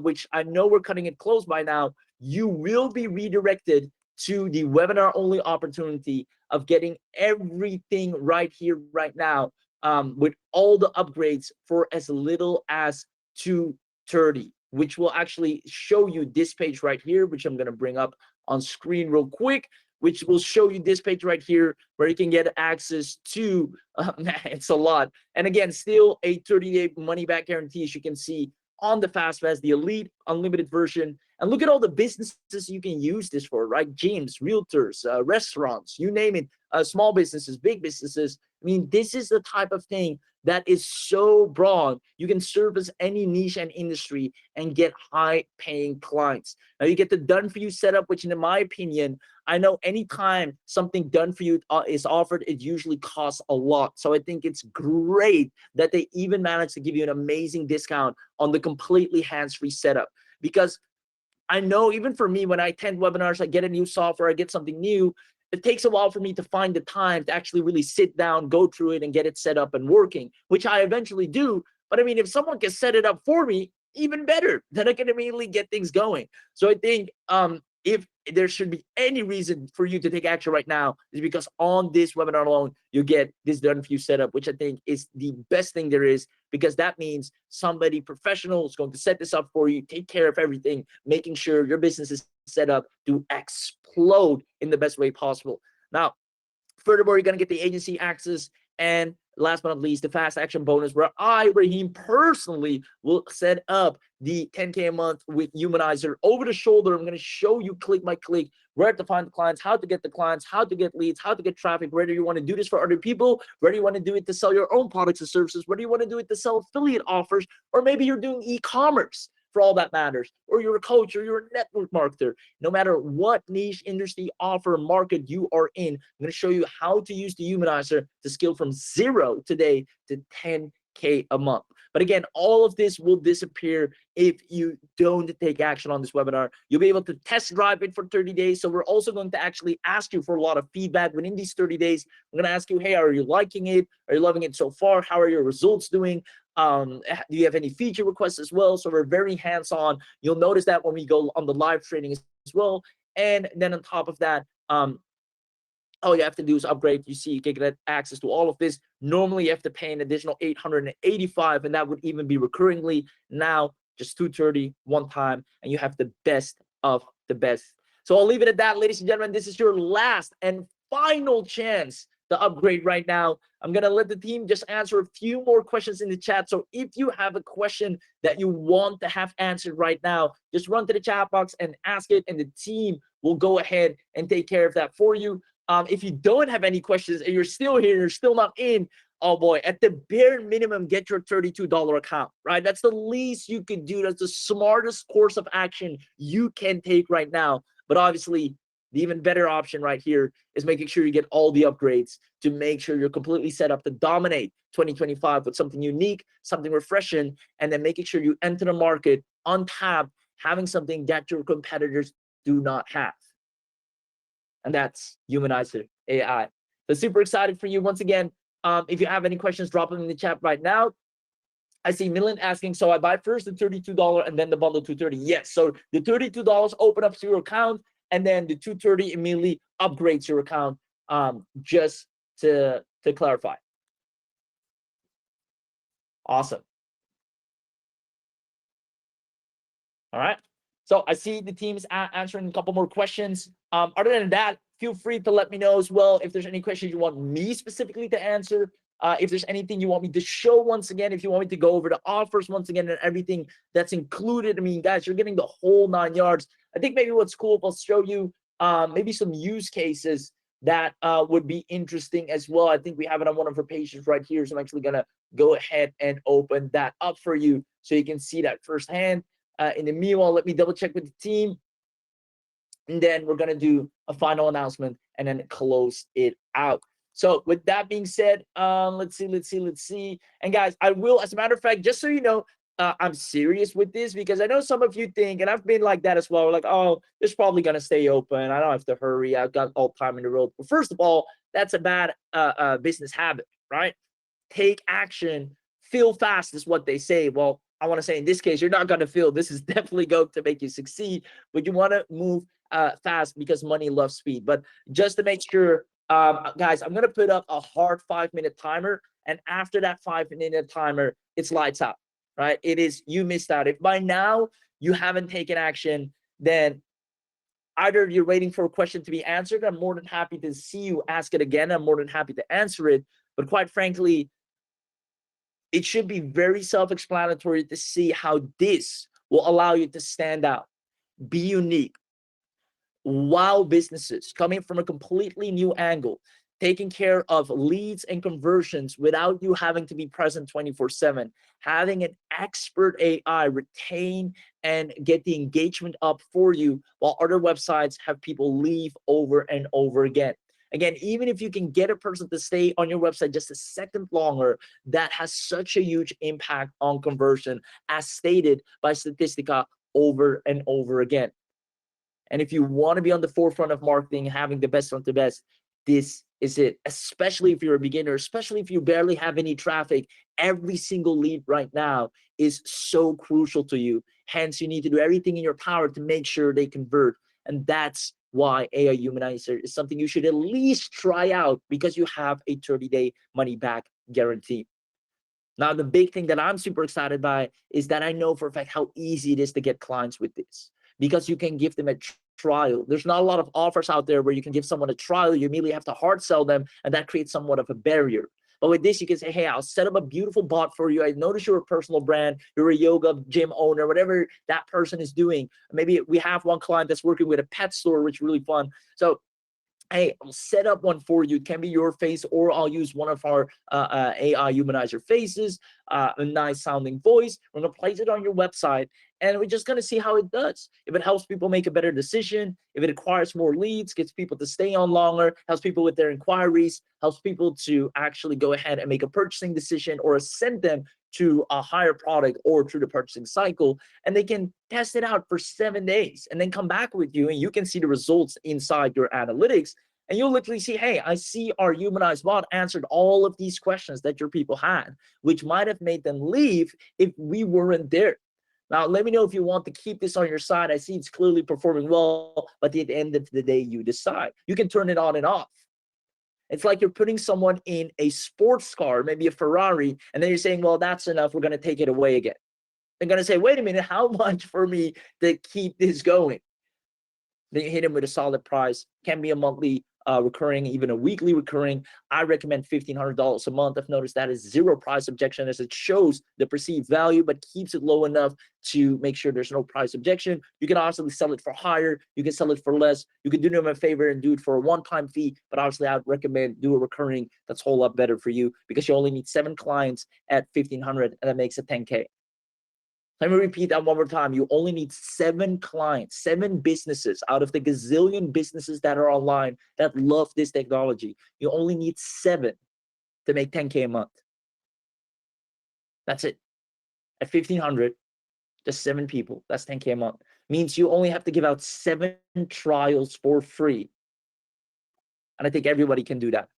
S1: which I know we're cutting it close by now, you will be redirected to the webinar only opportunity of getting everything right here, right now, with all the upgrades for as little as $230, which will actually show you this page right here, which I'm going to bring up on screen real quick, which will show you this page right here where you can get access to, man, it's a lot. And again, still a 30-day money back guarantee, as you can see on the FastPass, the elite unlimited version. And look at all the businesses you can use this for, right? Gyms, realtors, restaurants, you name it, small businesses, big businesses. I mean, this is the type of thing that is so broad. You can service any niche and industry and get high-paying clients. Now, you get the done-for-you setup, which in my opinion, I know anytime something done for you is offered, it usually costs a lot. So I think it's great that they even managed to give you an amazing discount on the completely hands-free setup. Because I know even for me, when I attend webinars, I get a new software, I get something new, it takes a while for me to find the time to actually really sit down, go through it, and get it set up and working, which I eventually do. But I mean, if someone can set it up for me, even better, then I can immediately get things going. So I think if there should be any reason for you to take action right now, is because on this webinar alone, you get this done for you setup, which I think is the best thing there is, because that means somebody professional is going to set this up for you, take care of everything, making sure your business is set up to explode in the best way possible. Now, furthermore, you're going to get the agency access, and last but not least, the fast action bonus, where I, Raheem, personally will set up the 10K a month with Humanizer over the shoulder. I'm going to show you click by click where to find the clients, how to get the clients, how to get leads, how to get traffic, whether you want to do this for other people, whether you want to do it to sell your own products and services, whether you want to do it to sell affiliate offers, or maybe you're doing e-commerce for all that matters, or you're a coach, or you're a network marketer. No matter what niche, industry, offer, market you are in, I'm going to show you how to use the Humanizer to scale from 0 today to 10K a month. But again, all of this will disappear if you don't take action on this webinar. You'll be able to test drive it for 30 days. So we're also going to actually ask you for a lot of feedback within these 30 days. We're going to ask you, hey, are you liking it? Are you loving it so far? How are your results doing? Do you have any feature requests as well? So we're very hands-on. You'll notice that when we go on the live training as well. And then on top of that, all you have to do is upgrade. You see, you can get access to all of this. Normally, you have to pay an additional $885, and that would even be recurringly. Now, just $230 one time, and you have the best of the best. So I'll leave it at that, ladies and gentlemen. This is your last and final chance to upgrade right now. I'm going to let the team just answer a few more questions in the chat. So if you have a question that you want to have answered right now, just run to the chat box and ask it, and the team will go ahead and take care of that for you. If you don't have any questions and you're still here, you're still not in, oh boy, at the bare minimum, get your $32 account, right? That's the least you can do. That's the smartest course of action you can take right now. But obviously, the even better option right here is making sure you get all the upgrades to make sure you're completely set up to dominate 2025 with something unique, something refreshing, and then making sure you enter the market untapped, having something that your competitors do not have. And that's Humanizer AI. So super excited for you. Once again, if you have any questions, drop them in the chat right now. I see Milan asking, so I buy first the $32 and then the bundle $230. Yes, so the $32 open up your account, and then the $230 immediately upgrades your account, just to clarify. Awesome. All right. So I see the team's answering a couple more questions. Other than that, feel free to let me know as well if there's any questions you want me specifically to answer. If there's anything you want me to show once again, if you want me to go over the offers once again and everything that's included. I mean, guys, you're getting the whole 9 yards. I think maybe what's cool if I'll show you maybe some use cases that would be interesting as well. I think we have it on one of our pages right here. So I'm actually going to go ahead and open that up for you so you can see that firsthand. In the meanwhile, let me double check with the team, and then we're going to do a final announcement and then close it out. So with that being said, let's see. And guys, I will, as a matter of fact, just so you know, I'm serious with this, because I know some of you think, and I've been like that as well, like, oh, it's probably going to stay open. I don't have to hurry. I've got all time in the world. But first of all, that's a bad business habit, right? Take action, feel fast is what they say. Well, I want to say in this case, you're not going to feel. This is definitely going to make you succeed, but you want to move fast because money loves speed. But just to make sure, guys, I'm going to put up a hard 5-minute timer. And after that 5-minute timer, it's lights out, right? It is, you missed out. If by now you haven't taken action, then either you're waiting for a question to be answered. I'm more than happy to see you ask it again. I'm more than happy to answer it. But quite frankly, it should be very self-explanatory to see how this will allow you to stand out, be unique. Wow, businesses coming from a completely new angle, taking care of leads and conversions without you having to be present 24/7, having an expert AI retain and get the engagement up for you, while other websites have people leave over and over again. Again, even if you can get a person to stay on your website just a second longer, that has such a huge impact on conversion, as stated by Statistica over and over again. And if you want to be on the forefront of marketing, having the best of the best, this is it. Especially if you're a beginner, especially if you barely have any traffic, every single lead right now is so crucial to you. Hence, you need to do everything in your power to make sure they convert. And that's why AI Humanizer is something you should at least try out, because you have a 30-day money back guarantee. Now, the big thing that I'm super excited by is that I know for a fact how easy it is to get clients with this, because you can give them a trial. There's not a lot of offers out there where you can give someone a trial. You immediately have to hard sell them, and that creates somewhat of a barrier. But with this, you can say, hey, I'll set up a beautiful bot for you. I notice you're a personal brand, you're a yoga gym owner, whatever that person is doing. Maybe we have one client that's working with a pet store, which is really fun. So hey, I'll set up one for you. It can be your face, or I'll use one of our AI Humanizer faces, a nice sounding voice. We're going to place it on your website, and we're just going to see how it does. If it helps people make a better decision, if it acquires more leads, gets people to stay on longer, helps people with their inquiries, helps people to actually go ahead and make a purchasing decision, or send them to a higher product or through the purchasing cycle, and they can test it out for 7 days and then come back with you, and you can see the results inside your analytics. And you'll literally see, hey, I see our humanized bot answered all of these questions that your people had, which might have made them leave if we weren't there. Now, let me know if you want to keep this on your side. I see it's clearly performing well, but at the end of the day, you decide. You can turn it on and off. It's like you're putting someone in a sports car, maybe a Ferrari, and then you're saying, well, that's enough. We're going to take it away again. They're going to say, wait a minute, how much for me to keep this going? Then you hit them with a solid price. Can be a monthly recurring, even a weekly recurring. I recommend $1,500 a month. I've noticed that is zero price objection, as it shows the perceived value, but keeps it low enough to make sure there's no price objection. You can obviously sell it for higher. You can sell it for less. You can do them a favor and do it for a one-time fee, but obviously I would recommend do a recurring. That's a whole lot better for you, because you only need 7 clients at $1,500, and that makes it 10K. Let me repeat that one more time. You only need 7 clients, 7 businesses out of the gazillion businesses that are online that love this technology. You only need 7 to make 10K a month. That's it. At 1,500, just 7 people. That's 10K a month. Means you only have to give out 7 trials for free. And I think everybody can do that.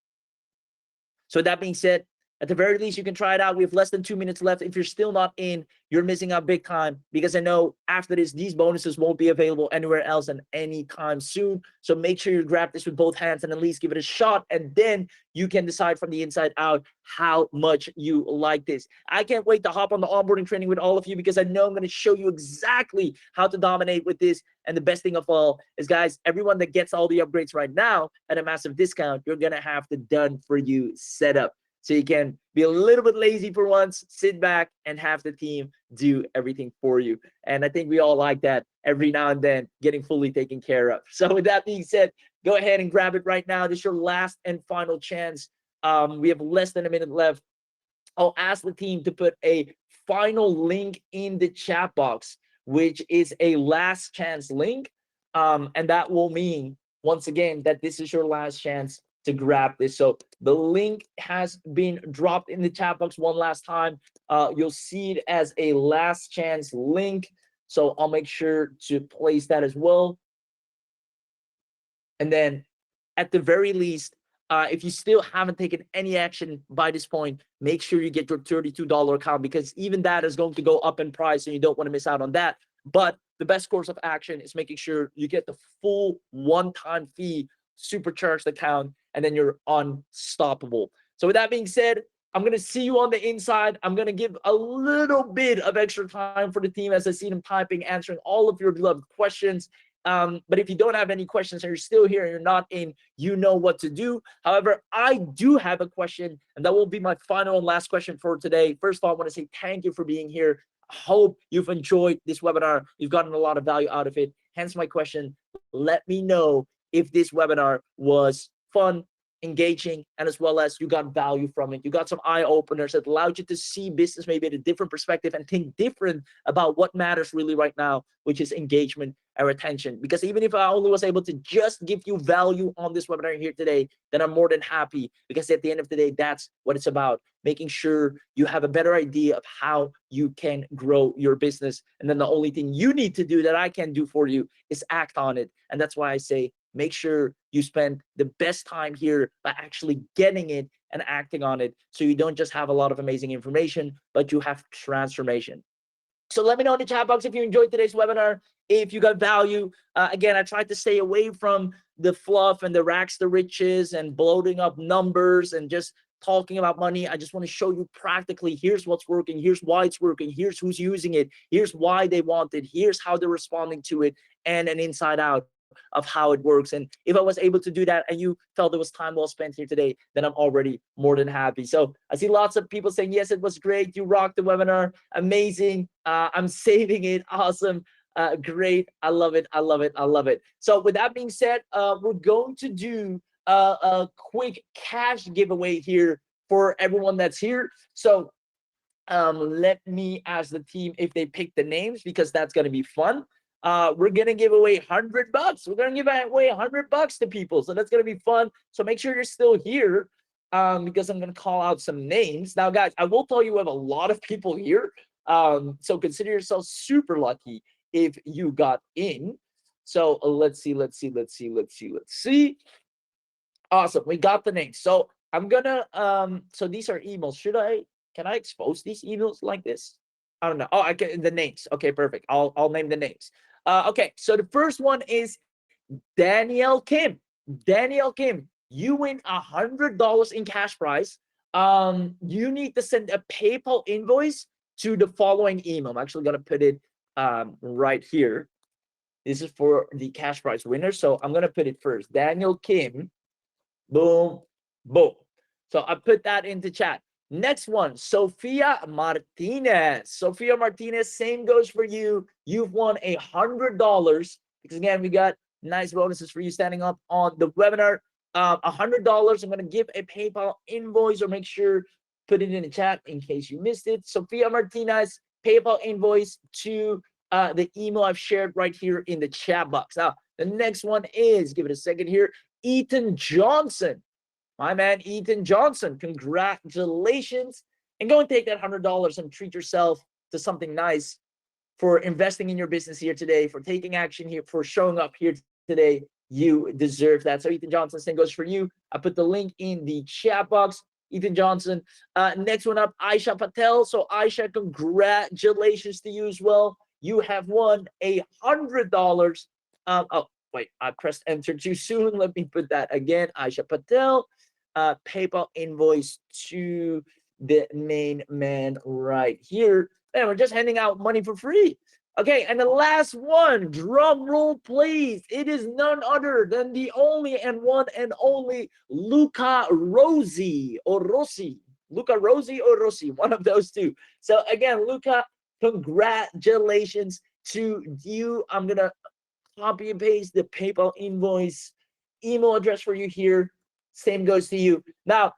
S1: So that being said, at the very least, you can try it out. We have less than 2 minutes left. If you're still not in, you're missing out big time, because I know after this, these bonuses won't be available anywhere else and anytime soon. So make sure you grab this with both hands and at least give it a shot. And then you can decide from the inside out how much you like this. I can't wait to hop on the onboarding training with all of you, because I know I'm going to show you exactly how to dominate with this. And the best thing of all is, guys, everyone that gets all the upgrades right now at a massive discount, you're going to have the done for you setup. So you can be a little bit lazy for once, sit back and have the team do everything for you. And I think we all like that every now and then, getting fully taken care of. So with that being said, go ahead and grab it right now. This is your last and final chance. We have less than a minute left. I'll ask the team to put a final link in the chat box, which is a last chance link. And that will mean, once again, that this is your last chance to grab this. So the link has been dropped in the chat box one last time. You'll see it as a last chance link. So I'll make sure to place that as well. And then at the very least, if you still haven't taken any action by this point, make sure you get your $32 account, because even that is going to go up in price and you don't want to miss out on that. But the best course of action is making sure you get the full one-time fee supercharged account, and then you're unstoppable. So with that being said, I'm going to see you on the inside. I'm going to give a little bit of extra time for the team as I see them typing, answering all of your beloved questions. But if you don't have any questions and you're still here and you're not in, you know what to do. However, I do have a question, and that will be my final and last question for today. First of all, I want to say thank you for being here. I hope you've enjoyed this webinar. You've gotten a lot of value out of it. Hence my question. Let me know if this webinar was fun, engaging, and as well as you got value from it. You got some eye openers that allowed you to see business maybe at a different perspective and think different about what matters really right now, which is engagement and retention. Because even if I only was able to just give you value on this webinar here today, then I'm more than happy, because at the end of the day, that's what it's about, making sure you have a better idea of how you can grow your business. And then the only thing you need to do that I can do for you is act on it. And that's why I say, make sure you spend the best time here by actually getting it and acting on it, so you don't just have a lot of amazing information, but you have transformation. So let me know in the chat box if you enjoyed today's webinar, if you got value. Again, I tried to stay away from the fluff and the rags to riches and bloating up numbers and just talking about money. I just want to show you practically, here's what's working, here's why it's working, here's who's using it, here's why they want it, here's how they're responding to it, and an inside out of how it works. And if I was able to do that and you felt it was time well spent here today, then I'm already more than happy. So I see lots of people saying, yes, it was great, you rocked the webinar, amazing, I'm saving it, awesome, great, I love it, I love it, I love it. So with that being said, we're going to do a quick cash giveaway here for everyone that's here. So let me ask the team if they pick the names, because that's going to be fun. We're gonna give away $100. We're gonna give away $100 to people, so that's gonna be fun. So make sure you're still here, because I'm gonna call out some names now, guys. I will tell you, we have a lot of people here, so consider yourself super lucky if you got in. So let's see. Awesome, we got the names. So I'm gonna so these are emails. Can I expose these emails like this? I don't know. Oh, I get the names. Okay, perfect. I'll name the names. Okay, so the first one is Danielle Kim. Danielle Kim, you win $100 in cash prize. You need to send a PayPal invoice to the following email. I'm actually gonna put it right here. This is for the cash prize winner, so I'm gonna put it first. Daniel Kim, boom, boom. So I put that into chat. Next one, Sophia Martinez. Sophia Martinez, same goes for you. You've won $100, because again, we got nice bonuses for you standing up on the webinar. $100. I'm going to give a PayPal invoice, or make sure put it in the chat in case you missed it. Sophia Martinez, PayPal invoice to the email I've shared right here in the chat box. Now, the next one is, give it a second here, Ethan Johnson. My man, Ethan Johnson, congratulations. And go and take that $100 and treat yourself to something nice for investing in your business here today, for taking action here, for showing up here today. You deserve that. So Ethan Johnson, same goes for you. I put the link in the chat box. Ethan Johnson. Next one up, Aisha Patel. So Aisha, congratulations to you as well. You have won $100. Oh, wait, I pressed enter too soon. Let me put that again. Aisha Patel. PayPal invoice to the main man right here. And we're just handing out money for free. Okay, and the last one, drum roll please. It is none other than the only and one and only Luca Rossi or Rossi. Luca Rossi or Rossi, one of those two. So again, Luca, congratulations to you. I'm gonna copy and paste the PayPal invoice email address for you here. Same goes to you. Now,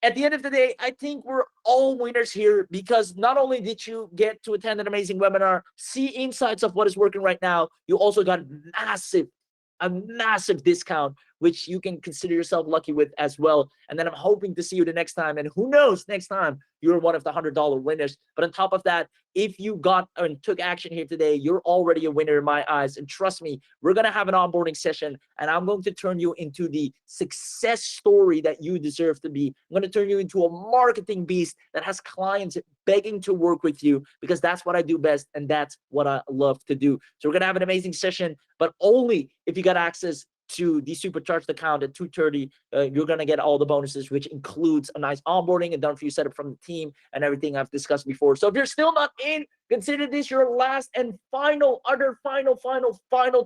S1: at the end of the day, I think we're all winners here, because not only did you get to attend an amazing webinar, see insights of what is working right now, you also got a massive discount, which you can consider yourself lucky with as well. And then I'm hoping to see you the next time. And who knows, next time you're one of the $100 winners. But on top of that, if you got and took action here today, you're already a winner in my eyes. And trust me, we're going to have an onboarding session, and I'm going to turn you into the success story that you deserve to be. I'm going to turn you into a marketing beast that has clients begging to work with you, because that's what I do best, and that's what I love to do. So we're going to have an amazing session, but only if you got access to the supercharged account at 2:30. You're gonna get all the bonuses, which includes a nice onboarding and done for you setup from the team and everything I've discussed before. So if you're still not in, consider this your last and final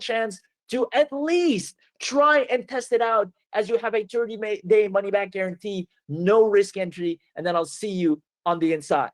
S1: chance to at least try and test it out, as you have a 30-day money back guarantee, no risk entry, and then I'll see you on the inside.